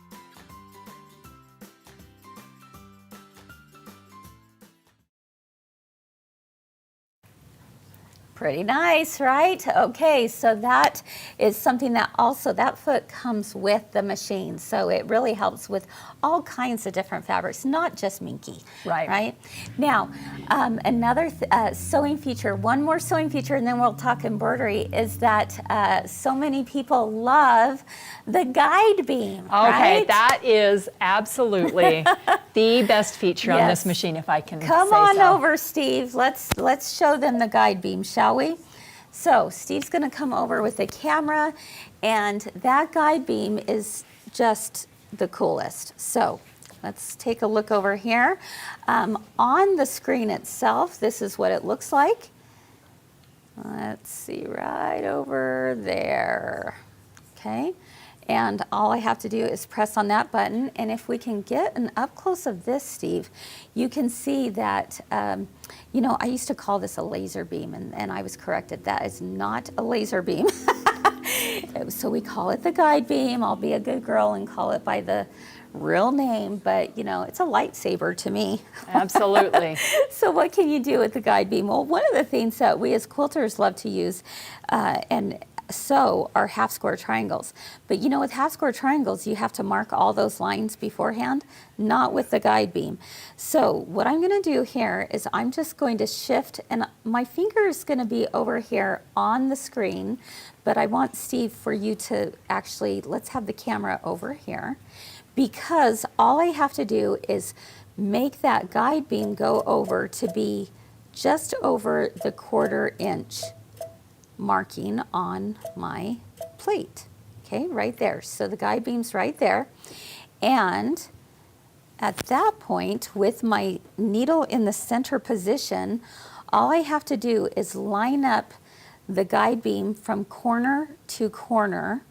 Pretty nice, right? Okay, so that is something that also, that foot comes with the machine. So it really helps with all kinds of different fabrics, not just Minky. Right. Right? Now, another sewing feature, one more sewing feature, and then we'll talk embroidery, is that so many people love the guide beam. Okay, right? that is absolutely the best feature on this Yes. machine, if I can Come say on so. over, Steve. Let's show them the guide beam, shall we? So Steve's going to come over with the camera, and that guide beam is just the coolest. So let's take a look over here. On the screen itself, this is what it looks like. Let's see, right over there. Okay. And all I have to do is press on that button. And if we can get an up close of this, Steve, you can see that, you know, I used to call this a laser beam, and I was corrected. That is not a laser beam. So we call it the guide beam. I'll be a good girl and call it by the real name, but you know, it's a lightsaber to me. Absolutely. So what can you do with the guide beam? Well, one of the things that we as quilters love to use and sew are half square triangles. But you know, with half square triangles, you have to mark all those lines beforehand, not with the guide beam. So what I'm going to do here is I'm just going to shift, and my finger is going to be over here on the screen, but I want, Steve, for you to actually, let's have the camera over here, because all I have to do is make that guide beam go over to be just over the 1/4 inch marking on my plate. Okay, right there. So the guide beam's right there. And at that point, with my needle in the center position, all I have to do is line up the guide beam from corner to corner.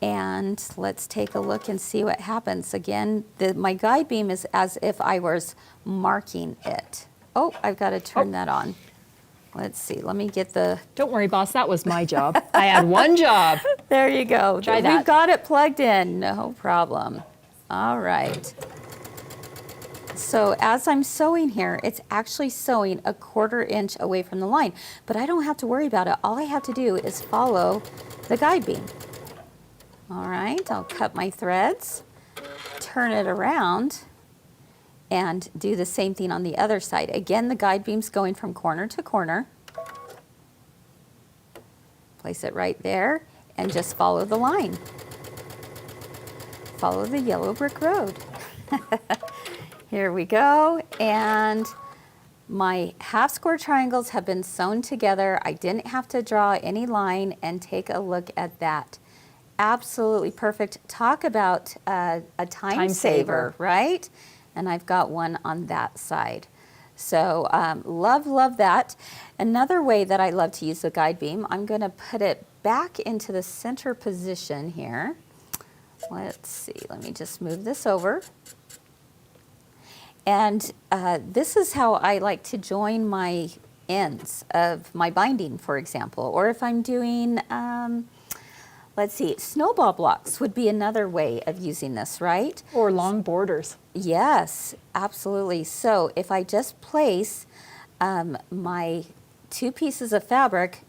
And let's take a look and see what happens. Again, my guide beam is as if I was marking it. Oh, I've got to turn that on. Let's see, let me get the... Don't worry, boss, that was my job. I had one job. There you go. Try that. We've got it plugged in, no problem. All right. So as I'm sewing here, it's actually sewing a 1/4 inch away from the line, but I don't have to worry about it. All I have to do is follow the guide beam. All right, I'll cut my threads, turn it around, and do the same thing on the other side. Again, the guide beam's going from corner to corner. Place it right there and just follow the line. Follow the yellow brick road. Here we go, and my half square triangles have been sewn together. I didn't have to draw any line, and take a look at that. Absolutely perfect. Talk about a time saver, right? And I've got one on that side. So love that. Another way that I love to use the guide beam, I'm going to put it back into the center position here. Let's see, let me just move this over. And this is how I like to join my ends of my binding, for example. Or if I'm doing, let's see, snowball blocks would be another way of using this, right? Or long borders. Yes, absolutely. So if I just place my 2 pieces of fabric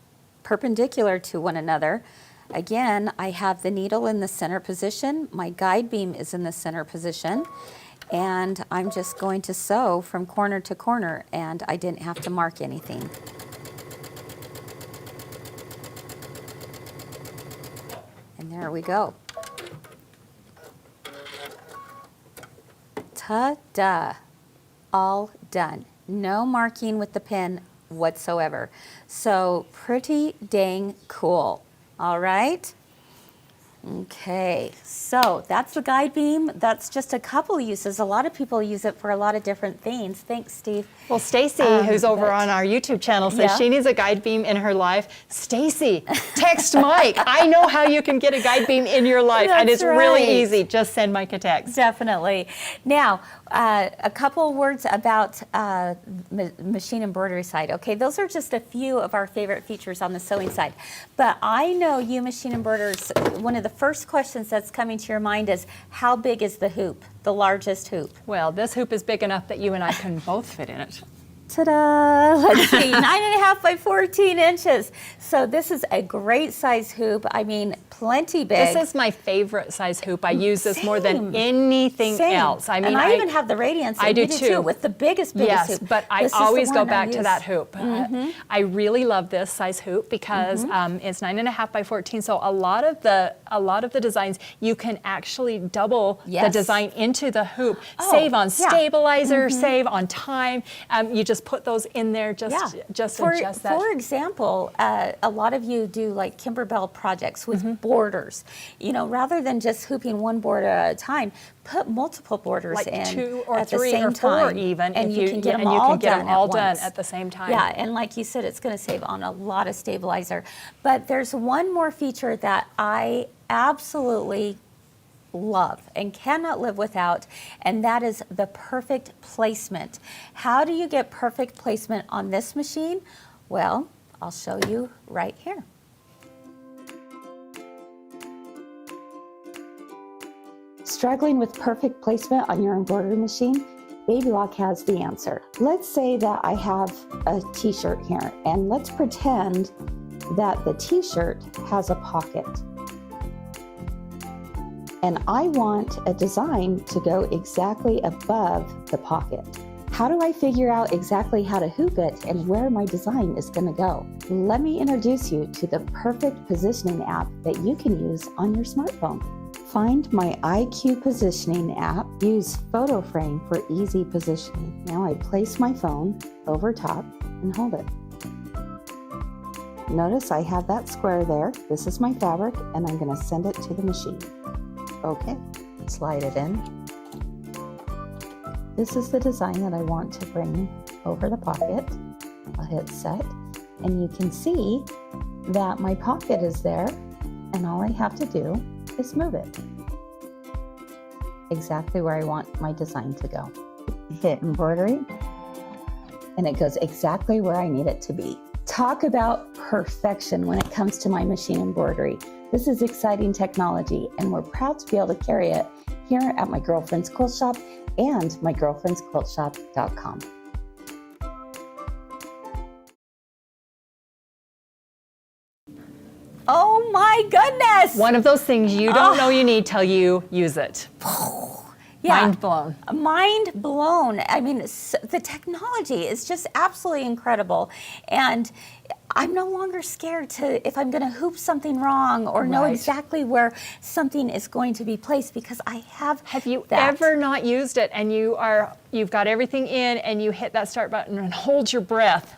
perpendicular to one another, again, I have the needle in the center position, my guide beam is in the center position, and I'm just going to sew from corner to corner, and I didn't have to mark anything. And there we go. Ta-da! All done. No marking with the pen whatsoever. So pretty dang cool. All right? Okay, so that's the guide beam. That's just a couple uses. A lot of people use it for a lot of different things. Thanks, Steve. Well, Stacy, who's over on our YouTube channel, says Yeah. she needs a guide beam in her life. Stacy, text Mike. I know how you can get a guide beam in your life, and That's it's really right. easy. Just send Mike a text. Definitely. Now, a couple words about machine embroidery side. Okay, those are just a few of our favorite features on the sewing side. But I know you machine embroiderers, one of the first questions that's coming to your mind is, how big is the hoop, the largest hoop? Well, this hoop is big enough that you and I can both fit in it. Ta-da! Let's see, 9.5 by 14 inches. So this is a great size hoop. I mean, plenty big. This is my favorite size hoop. I use this more Same. than anything Same. else. I mean, and I even have the radiance. I and do you too. with the biggest Yes, hoop. but I This is the always go one I back to use. that hoop. I really love this size hoop because it's 9.5 by 14. So a lot of the designs you can actually double the Yes. design into the hoop. Oh, Save on yeah. stabilizer, save on time. You just put those in there. Just adjust that. For example, a lot of you do like Kimberbell projects with borders. You know, rather than just hooping one border at a time, put multiple borders like in 2 or at the 3 same or 4 time, even, and if you can get them and you all can get done them all at done once. at the same time. Yeah, and like you said, it's going to save on a lot of stabilizer. But there's one more feature that I absolutely love and cannot live without, and that is the perfect placement. How do you get perfect placement on this machine? Well, I'll show you right here. Struggling with perfect placement on your embroidery machine? Baby Lock has the answer. Let's say that I have a t-shirt here, and let's pretend that the t-shirt has a pocket. And I want a design to go exactly above the pocket. How do I figure out exactly how to hoop it and where my design is going to go? Let me introduce you to the perfect positioning app that you can use on your smartphone. Find my IQ positioning app. Use photo frame for easy positioning. Now I place my phone over top and hold it. Notice I have that square there. This is my fabric, and I'm going to send it to the machine. Okay, slide it in. This is the design that I want to bring over the pocket. I'll hit set, and you can see that my pocket is there, and all I have to do is move it exactly where I want my design to go. Hit embroidery, and it goes exactly where I need it to be. Talk about perfection when it comes to my machine embroidery. This is exciting technology, and we're proud to be able to carry it here at my girlfriend's quilt shop and mygirlfriendsquiltshop.com. Oh my goodness! One of those things you don't know you need till you use it. Yeah. Mind blown. Mind blown. I mean, the technology is just absolutely incredible. And I'm no longer scared if I'm going to hoop something wrong or know Right. exactly where something is going to be placed, because I have You that. ever not used it and you've got everything in and you hit that start button and hold your breath,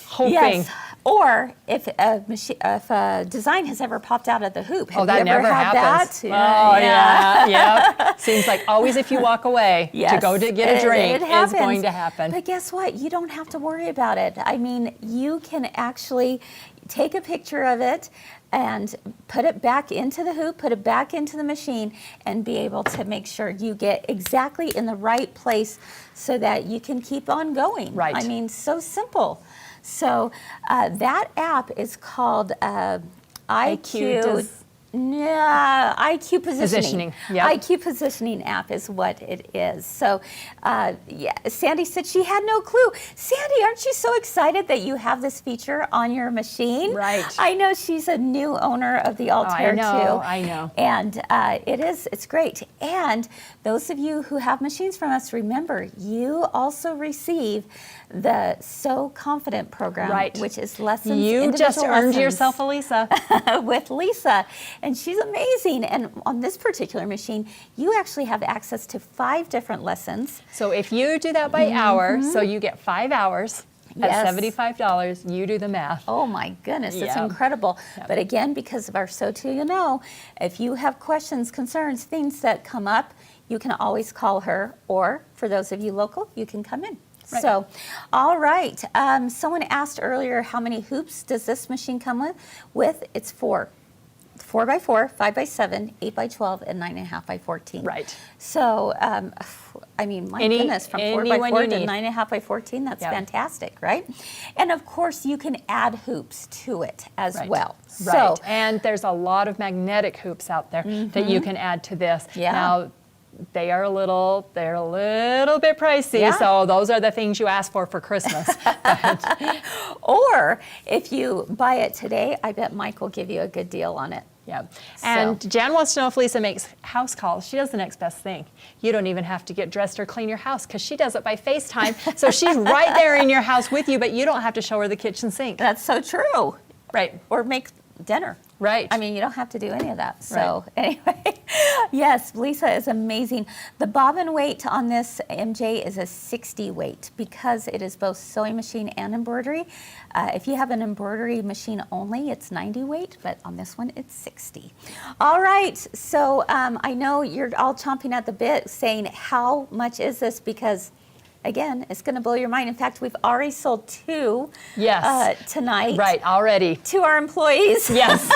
hoping. Yes. Or if a design has ever popped out of the hoop. Have that you ever never had happens. that? Oh yeah. Seems like always if you walk away to go to get a drink it is happens. going to happen. But guess what? You don't have to worry about it. I mean, you can actually take a picture of it and put it back into the hoop, put it back into the machine, and be able to make sure you get exactly in the right place so that you can keep on going. Right. I mean, so simple. So that app is called IQ Yeah, IQ positioning. Yep. IQ positioning app is what it is. So, yeah, Sandy said she had no clue. Sandy, aren't you so excited that you have this feature on your machine? Right. I know she's a new owner of the Altair too. I know. And it's great. And those of you who have machines from us, remember, you also receive the So Confident program, Right. which is lessons. You just individual earned lessons yourself a Lisa. with Lisa, and she's amazing. And on this particular machine, you actually have access to 5 different lessons. So if you do that by hour, so you get 5 hours at Yes. $75, you do the math. Oh my goodness, it's Yep. incredible. Yep. But again, because of our So To You Know, if you have questions, concerns, things that come up, you can always call her, or for those of you local, you can come in. Right. So, all right. Someone asked earlier, how many hoops does this machine come with? It's 4. 4x4, 5x7, 8x12, and 9.5x14. Right. So, I mean, my goodness, from 4x4 to 9.5x14, that's Yeah. fantastic, right? And of course, you can add hoops to it as Right. well. Right. So, And there's a lot of magnetic hoops out there that you can add to this. Yeah. Now, they're a little bit pricey, Yeah. so those are the things you ask for Christmas. or if you buy it today, I bet Mike will give you a good deal on it. Yeah. And Jan wants to know if Lisa makes house calls. She does the next best thing. You don't even have to get dressed or clean your house because she does it by FaceTime. So she's right there in your house with you, but you don't have to show her the kitchen sink. That's so true. Right. Or make dinner. Right. I mean, you don't have to do any of that. So anyway, yes, Lisa is amazing. The bobbin weight on this MJ is a 60 weight because it is both sewing machine and embroidery. If you have an embroidery machine only, it's 90 weight, but on this one, it's 60. All right, so I know you're all chomping at the bit saying, how much is this? Because again, it's going to blow your mind. In fact, we've already sold 2 tonight. Right, already. To our employees. Yes.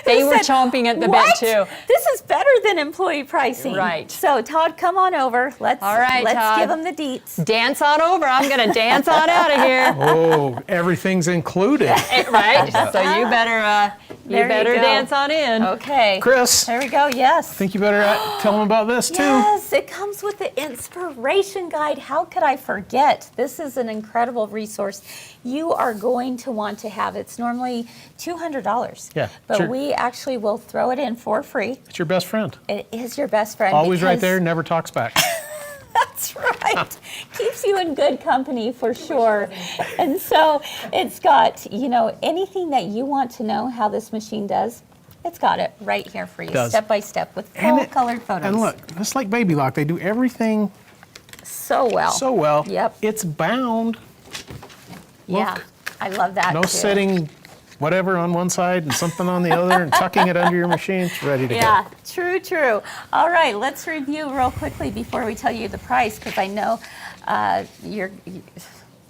They were chomping at the bit too. This is better than employee pricing. Right. So Todd, come on over. Let's Todd. give them the deets. Dance on over. I'm going to dance on out of here. Oh, everything's included. Right. So you better There you go. dance on in. Okay. Chris, There we go. Yes. I think you better tell them about this too. Yes, it comes with the inspiration guide. How could I forget? This is an incredible resource. You are going to want to have. It's normally $200. Yeah, But sure. we actually will throw it in for free. It's your best friend. It is your best friend. Always right because- there, never talks back. That's right. Keeps you in good company for sure. And so it's got, anything that you want to know how this machine does, it's got it right here for you, Does. step by step with And full it- colored photos. And look, just like Baby Lock, they do everything so well. so well. Yep. It's bound. Yeah, Look. I love that No too. setting whatever on one side and something on the other and tucking it under your machine. It's ready to Yeah, go. true. All right, let's review real quickly before we tell you the price, because I know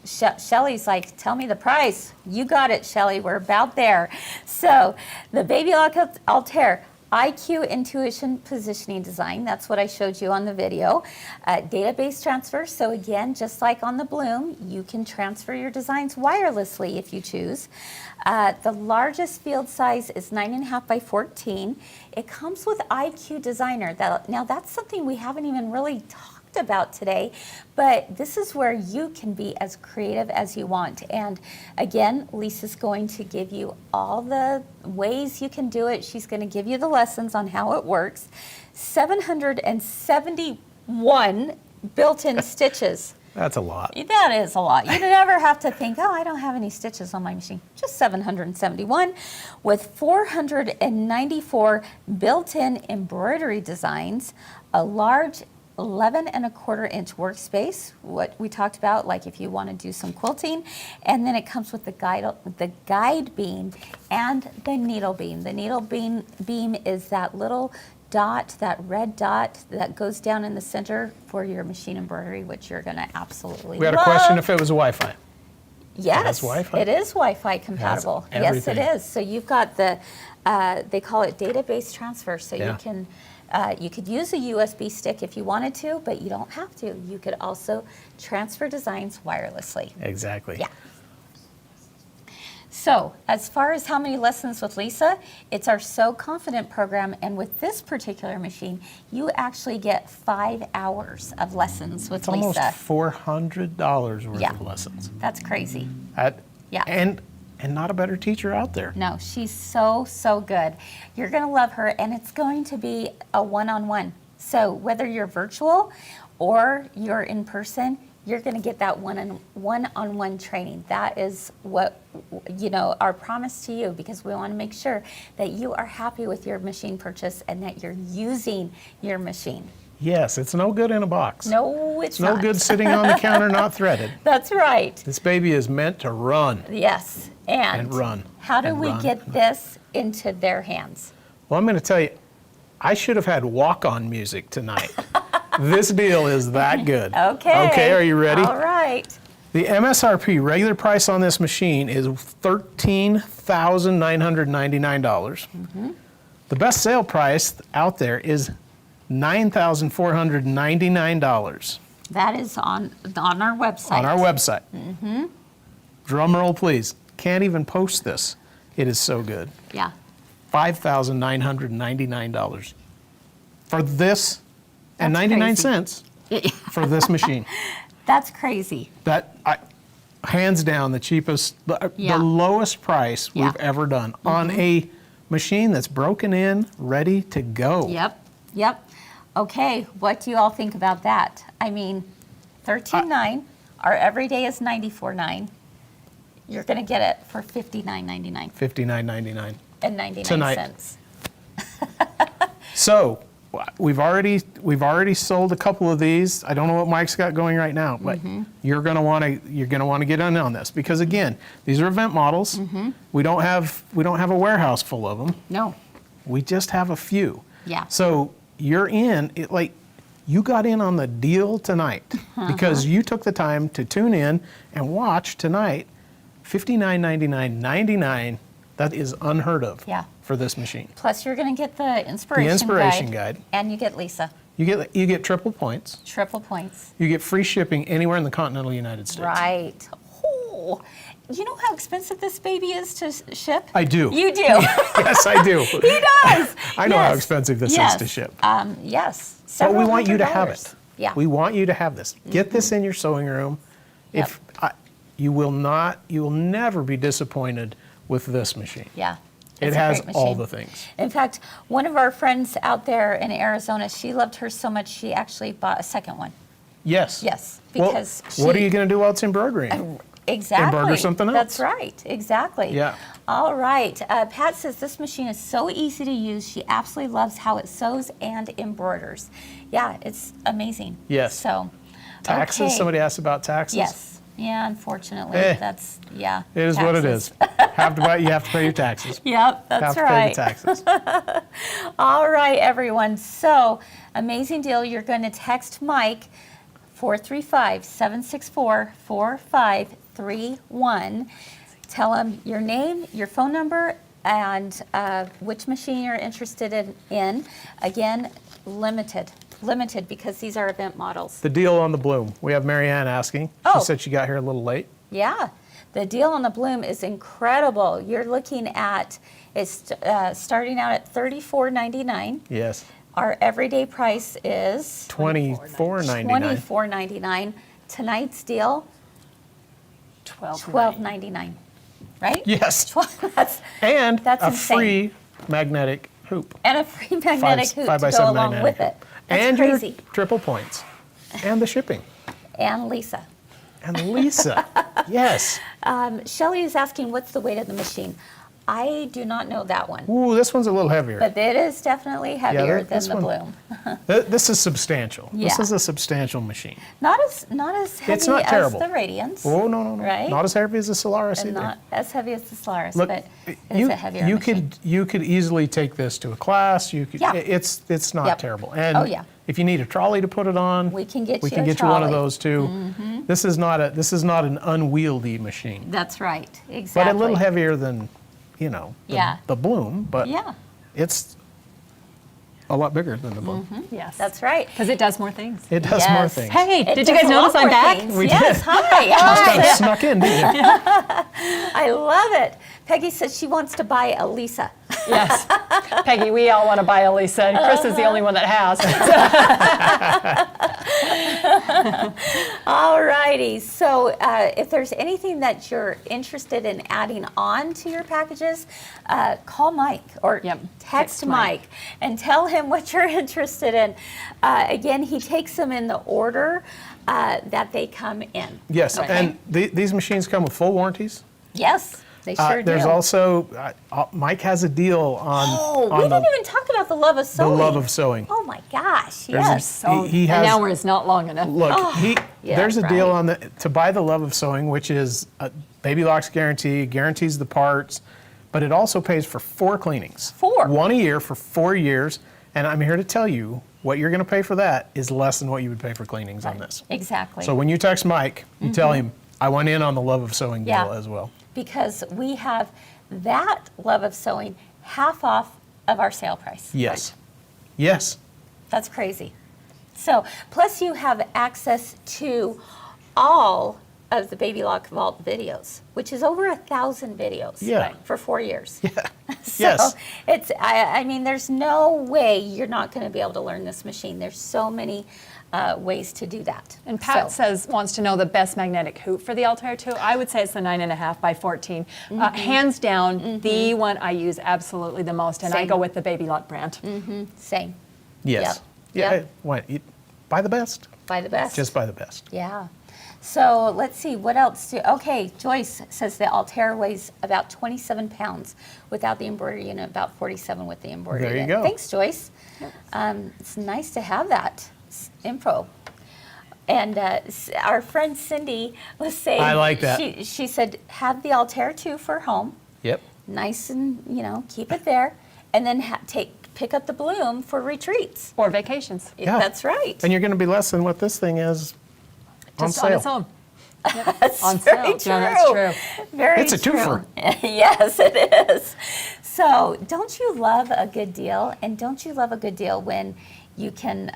Shelly's like, tell me the price. You got it, Shelly. We're about there. So the Baby Lock Altair, IQ Intuition Positioning Design. That's what I showed you on the video. Database transfer. So again, just like on the Bloom, you can transfer your designs wirelessly if you choose. The largest field size is 9.5 by 14. It comes with IQ Designer. Now that's something we haven't even really talked about today, but this is where you can be as creative as you want. And again, Lisa's going to give you all the ways you can do it. She's going to give you the lessons on how it works. 771 built-in stitches. That's a lot. That is a lot. You never have to think, oh, I don't have any stitches on my machine. Just 771 with 494 built-in embroidery designs, a large 11.25-inch workspace, what we talked about, like if you want to do some quilting, and then it comes with the guide beam and the needle beam. The needle beam is that little dot, that red dot that goes down in the center for your machine embroidery, which you're going to absolutely We had a love. question if it was Wi-Fi. Yes, Wi-Fi? it is Wi-Fi compatible. Yes, it everything. is. So you've got the, they call it database transfer. So Yeah. you could use a USB stick if you wanted to, but you don't have to. You could also transfer designs wirelessly. Exactly. Yeah. So, as far as how many lessons with Lisa, it's our So Confident program, and with this particular machine, you actually get 5 hours of lessons with It's almost Lisa. $400 worth Yeah. of lessons. That's crazy. Yeah. And not a better teacher out there. No, she's so, so good. You're going to love her, and it's going to be a one-on-one. So whether you're virtual or you're in person, you're going to get that one-on-one training. That is what, our promise to you, because we want to make sure that you are happy with your machine purchase and that you're using your machine. Yes, it's no good in a box. No, it's No not. good sitting on the counter not threaded. That's right. This baby is meant to run. Yes. And run. How do And we run. get this into their hands? Well, I'm going to tell you, I should have had walk-on music tonight. This deal is that good. Okay. Okay, are you ready? All right. The MSRP regular price on this machine is $13,999. The best sale price out there is $9,499 That is on our website. on our website. Drum roll, please. Can't even post this. It is so good. Yeah. $5,999 for this, and That's 99 crazy. cents for this machine. That's crazy. Hands down, the cheapest, Yeah. the lowest price Yeah. we've ever done on a machine that's broken in, ready to go. Yep. Okay, what do you all think about that? I mean, $13.9. Our everyday is $94.9. You're going to get it for $59.99 $59.99. and 99 Tonight. cents. So we've already sold a couple of these. I don't know what Mike's got going right now, but you're gonna want to get in on this, because again, these are event models. We don't have a warehouse full of them. No. We just have a few. Yeah. So you're in it, like you got in on the deal tonight because you took the time to tune in and watch tonight. $59.99, $99. That is unheard of. Yeah. For this machine. Plus, you're going to get the inspiration guide. And you get Lisa. You get triple points. Triple points. You get free shipping anywhere in the continental United States. Right. Oh, you know how expensive this baby is to ship? I do. You do. Yes, I do. He does. I know how Yes. expensive this Yes. is to ship. Yes. But we Several want you to have $100s. it. Yeah. We want you to have this. Get this in your sewing room. Yep. You will never be disappointed with this machine. Yeah. It It's a has great all machine. the things. In fact, one of our friends out there in Arizona, she loved her so much she actually bought a second one. Yes. Yes, Well, because what are she- you going to do while it's embroidering? Exactly. Embroider something else. That's right. Exactly. Yeah. All right. Pat says this machine is so easy to use. She absolutely loves how it sews and embroiders. Yeah, it's amazing. Yes. So. Taxes? Okay. Somebody asked about taxes? Yes. Yeah, unfortunately, Eh. that's, yeah. It is what it taxes. is. You have to pay your taxes. Yep, that's have to right. pay the taxes. All right, everyone. So, amazing deal. You're going to text Mike 435-764-4531. Tell him your name, your phone number, and which machine you're interested in. Again, limited because these are event models. The deal on the Bloom. We have Marianne asking. Oh. She said she got here a little late. Yeah, the deal on the Bloom is incredible. You're looking at, it's starting out at $34.99. Yes. Our everyday price is $24.99. $24.99. Tonight's deal, $12.99. Right? Yes. That's And That's a insane. free magnetic hoop. and a free magnetic hoop Five to by go seven along magnetic with hoop. it. That's And crazy. your triple points. And the shipping. And Lisa. And Lisa. Yes. Shelly is asking, what's the weight of the machine? I do not know that one, Ooh, this one's a little heavier. but it is definitely heavier than this the one- Bloom. This is substantial. This Yeah. is a substantial machine. Not as heavy It's not as terrible. the Radiance. Oh, no. Right? Not as heavy as the Solaris And either. not as heavy as the Solaris, Look, but it's a heavier you machine. you could easily take this to a class. You could. Yeah. It's not Yep. terrible. And Oh, yeah. if you need a trolley to put it on, We can get we you can a get you one of trolley. those too. This is not an unwieldy machine, That's right, exactly. but a little heavier than, the Yeah. Bloom. But Yeah. it's a lot bigger than the bloom. Yes. That's right. Because it does more things. It does more Yes. things. Hey, It did you does guys a lot notice I'm more back? things. We Yes, did. hi. Must Hi. have snuck in, didn't you? I love it. Peggy says she wants to buy a Lisa. Yes. Peggy, we all want to buy a Lisa, and Chris is the only one that has. All righty. So if there's anything that you're interested in adding on to your packages, call Mike or Yep. text Text Mike. Mike and tell him what you're interested in. Again, he takes them in the order that they come in. Yes, Okay? and these machines come with full warranties. Yes, they sure There's do. also, Mike has a deal on, Oh, on we didn't even talk about the love of the sewing. love of sewing. Oh my gosh, There's a- yes. So, he an has, hour is not long enough. look, yeah, there's a deal right. on to buy the love of sewing, which is a Baby Lock's guarantee, guarantees the parts, but it also pays for 4 cleanings. 4? One a year for 4 years, and I'm here to tell you, what you're going to pay for that is less than what you would pay for cleanings on this. Exactly. So when you text Mike, you tell him, I went in on the love of sewing deal Yeah. as well. Because we have that love of sewing half off of our sale price. Yes. Yes. That's crazy. So, plus you have access to all of the Baby Lock Vault videos, which is over 1,000 videos Yeah. for 4 years. Yeah. So Yes. it's, I mean, there's no way you're not going to be able to learn this machine. There's so many ways to do that. And Pat So- wants to know the best magnetic hoop for the Altair 2. I would say it's the 9.5 by 14. Hands down, the one I use absolutely the most, and I Same. go with the Baby Lock brand. Same. Yes. Yep. Yeah. Yep. Buy the best. Buy the best. Just buy the best. Yeah. So let's see, what else? Okay, Joyce says the Altair weighs about 27 pounds without the embroidery and about 47 with the embroidery. There you in. go. Thanks, Joyce. It's nice to have that info. And our friend Cindy was saying, I like that. She said, have the Altair 2 for home, Yep. nice and, keep it there, and then pick up the Bloom for retreats. Or vacations. Yeah. That's right. And you're going to be less than what this thing is on Just sale. on its own. That's On very sale. true. Yeah, that's true. Very It's a true. twofer. Yes, it is. So, don't you love a good deal? And don't you love a good deal when you can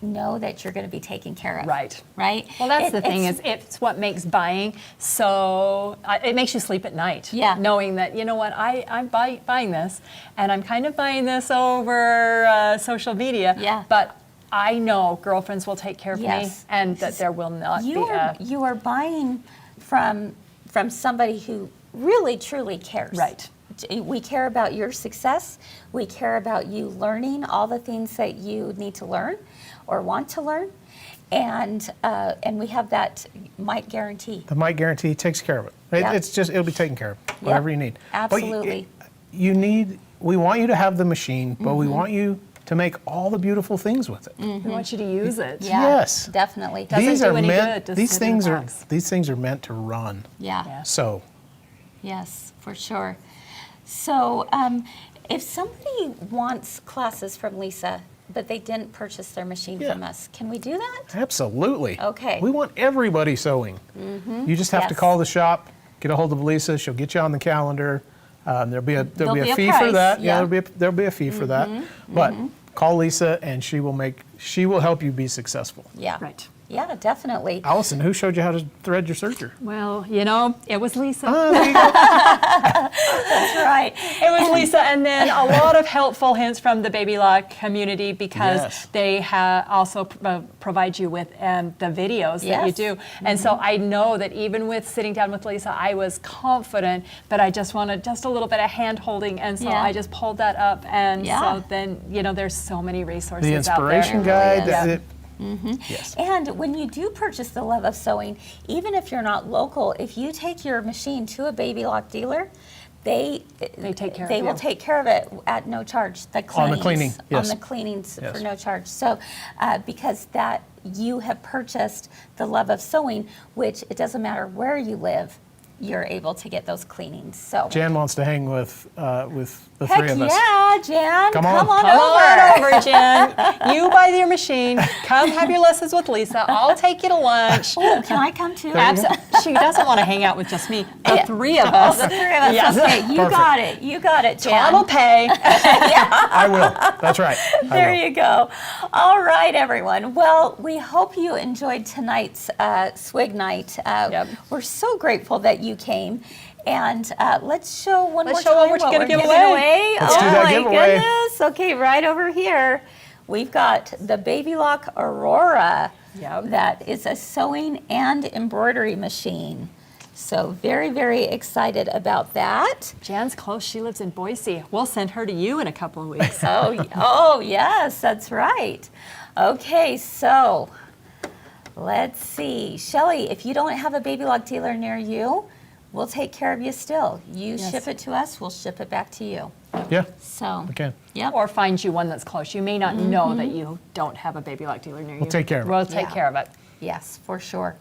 know that you're going to be taken care of? Right. Right? Well, that's the thing It's- is it's what makes buying so, it makes you sleep at night. Yeah. Knowing that, you know what, I'm buying this, and I'm kind of buying this over social media. Yeah. But I know girlfriends will take care of Yes. me, and that there will not be you are buying from somebody who really truly cares. Right. We care about your success. We care about you learning all the things that you need to learn or want to learn, and we have that Mike guarantee. The Mike guarantee takes care of it. Yep. It's just, it'll be taken care of, whatever you need. Absolutely. But we want you to have the machine, but we want you to make all the beautiful things with it. we want you to use it. Yeah, Yes. definitely. Doesn't These do are any meant, good to these sit in a things are, box. these things are meant to run. Yeah. Yeah. So, Yes, for sure. So, if somebody wants classes from Lisa, but they didn't purchase their machine Yeah. from us, can we do that? absolutely. Okay. We want everybody sewing. You just have to Yes. call the shop, get a hold of Lisa. She'll get you on the calendar. There'll be a There'll be a fee for price, that. yeah. There'll be a fee for that. But call Lisa, and she will help you be successful. Yeah. Right. Yeah, definitely. Allison, who showed you how to thread your serger? Well, it was Lisa. There you go. That's right. It was Lisa, and then a lot of helpful hints from the Baby Lock community because Yes. they also provide you with the videos that you Yes. do. And so I know that even with sitting down with Lisa, I was confident, but I just wanted just a little bit of hand holding, and so Yeah. I just pulled that up, and Yeah. so then, there's so many resources The out there. inspiration There really guide. is. Yes. And when you do purchase the Love of Sewing, even if you're not local, if you take your machine to a Baby Lock dealer, they take care of They will you. take care of it at no charge. The cleanings, On the cleaning, yes. On the cleanings Yes. for no charge. So because that you have purchased the Love of Sewing, which it doesn't matter where you live, you're able to get those cleanings. So Jan wants to hang with the Heck three of us. yeah, Jan. Come on. Come on Come over. on over, Jen. You buy your machine. Come have your lessons with Lisa. I'll take you to lunch. Oh, can I come too? She doesn't want to hang out with just me. The three of Oh, us. the three of us. Yes. Okay, you Perfect. got it. You got it, Jan. Todd will pay. I will. That's right. I There will. you go. All right, everyone. Well, we hope you enjoyed tonight's swig night. Yep. We're so grateful that you came. And let's show one Let's more show time what we're gonna give giving away. Let's oh do that my giveaway. goodness. Okay, right over here. We've got the Baby Lock Aurora. Yep. That is a sewing and embroidery machine. So very, very excited about that. Jan's close. She lives in Boise. We'll send her to you in a couple of weeks. Oh, yes, that's right. Okay, so let's see. Shelly, if you don't have a Baby Lock dealer near you, we'll take care of you still. You Yes. ship it to us, we'll ship it back to you. Yeah, So, we can. yep. Or find you one that's close. You may not know that you don't have a Baby Lock dealer near you. We'll take care of it. We'll take Yeah. care of it. Yes, for sure.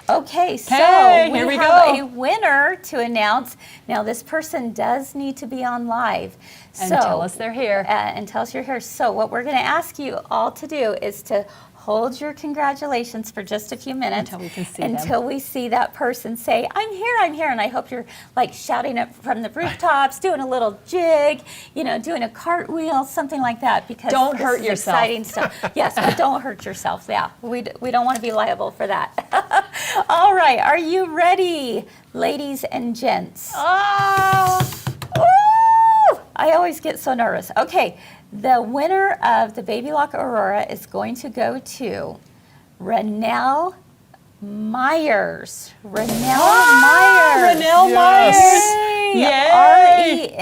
Okay, so Okay, we here we have go. a winner to announce. Now, this person does need to be on live. And so, tell us they're here. And tell us you're here. So what we're going to ask you all to do is to hold your congratulations for just a few minutes. Until we can see them. Until we see that person say, I'm here, I'm here. And I hope you're like shouting it from the rooftops, doing a little jig, you know, doing a cartwheel, something like that. Because Don't this hurt is yourself. exciting stuff. Yes, but don't hurt yourself. Yeah, we don't want to be liable for that. All right, are you ready, ladies and gents? Oh! Woo! I always get so nervous. Okay, the winner of the Baby Lock Aurora is going to go to Renelle Myers. Renelle Myers. Renelle Yes. Yay!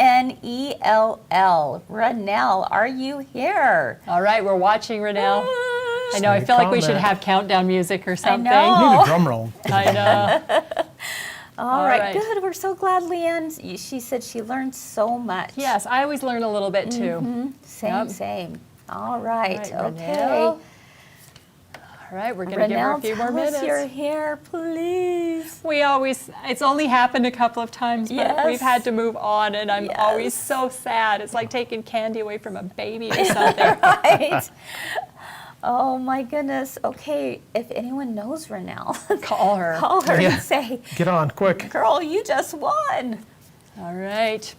Renell. Renelle, are you here? All right, we're watching Renelle. I know, I Sweet feel like we should comment. have countdown music or something. know. We need a drum roll. I know. All right, right. good. We're so glad, Leanne. She said she learned so much. Yes, I always learn a little bit too. Same, Yep. same. All right, All right, okay. Renelle. All right, we're going to give her a Renelle, few more tell minutes. us you're here, please. It's only happened a couple of times, but Yes. we've had to move on, and I'm always Yes. so sad. It's like taking candy away from a baby or something. Right. Oh my goodness. Okay, if anyone knows Renelle, Call her. call her Yeah. and say, Get on, quick. girl, you just won. All right.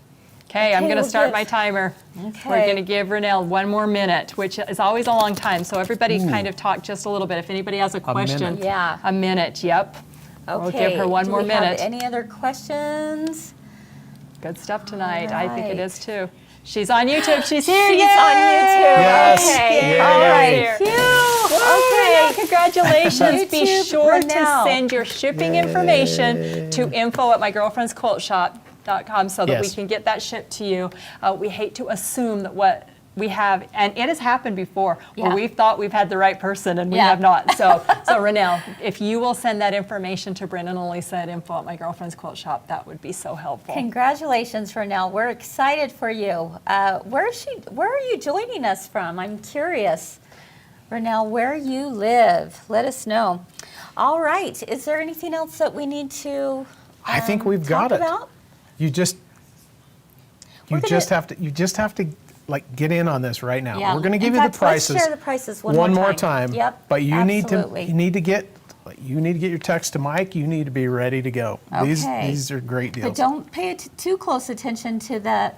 Okay, I'm Okay, going to we'll start give- my timer. We're Okay. going to give Renelle one more minute, which is always a long time. So everybody kind of talk just a little bit. If anybody has a question, minute. Yeah. a minute. Yep. Okay. We'll give her one Do more we have minute. any other questions? Good stuff tonight. All I think it right. is too. She's on YouTube. She's here. She's Yay! on YouTube. Yes. Okay. Yay. All right. Here. Phew. Okay, Okay. congratulations. Be YouTube sure to Renelle. send your shipping information to info@mygirlfriendsquiltshop.com so that we Yes. can get that shipped to you. We hate to assume that what we have, and it has happened before, Yeah. where we've thought we've had the right person and we Yeah. have not. So Renelle, if you will send that information to Brendan and Lisa at info@mygirlfriendsquiltshop, that would be so helpful. Congratulations, Renelle. We're excited for you. Where are you joining us from? I'm curious. Renelle, where you live, let us know. All right. Is there anything else that we need to I think we've talk got it. about? You just have to like get in on this right now. Yeah. We're going to In give you fact, the prices. let's share the prices one more time. Yep, But you absolutely. need to get your text to Mike. You need to be ready to go. Okay. These are great deals. But don't pay too close attention to the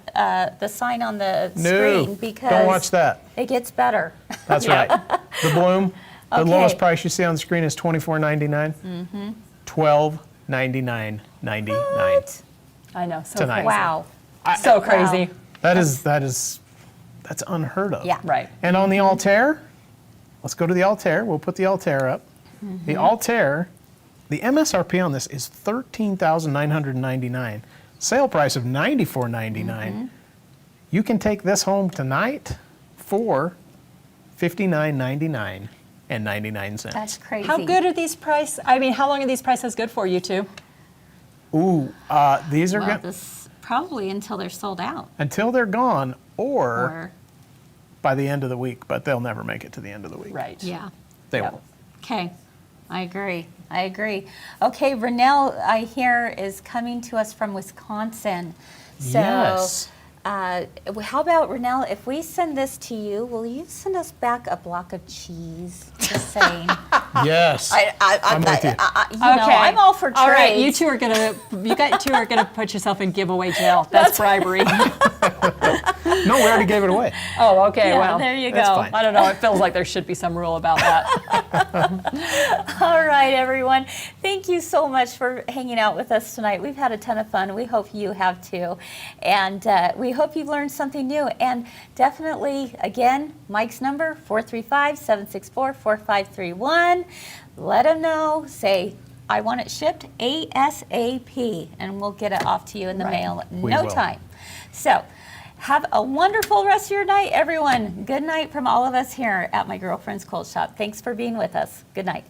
sign on the No, screen because don't watch that. It gets better. That's right. The Bloom, the Okay. lowest price you see on the screen is $24.99. Mm-hmm. $12.99.99. What? I know, so Tonight. crazy. Wow. So crazy. That's unheard of. Yeah. Right. And on the Altair, let's go to the Altair. We'll put the Altair up. Mm-hmm. The Altair, the MSRP on this is $13,999. Sale price of $94.99. Mm-hmm. You can take this home tonight for $59.99 and 99 cents. That's crazy. How good are these prices? I mean, how long are these prices good for you two? Ooh, these are Well, good this probably until they're sold out. until they're gone or Or by the end of the week, but they'll never make it to the end of the week. Right. yeah. They Yep. won't. Okay. I agree. Okay, Renelle, I hear, is coming to us from Wisconsin. So Yes. how about, Renelle, if we send this to you, will you send us back a block of cheese? Just saying. Yes. I'm with you. You know, I'm all for trades. All right, you two are gonna put yourself in giveaway jail. That's bribery. No, we already gave it away. Oh, okay. Yeah, well, there you that's go. fine. I don't know. It feels like there should be some rule about that. All right, everyone. Thank you so much for hanging out with us tonight. We've had a ton of fun. We hope you have too. And we hope you've learned something new. And definitely, again, Mike's number, 435-764-4531. Let him know. Say, I want it shipped ASAP, and we'll get it off to you in the mail in We no will. time. So, have a wonderful rest of your night, everyone. Good night from all of us here at My Girlfriend's Cold Shop. Thanks for being with us. Good night.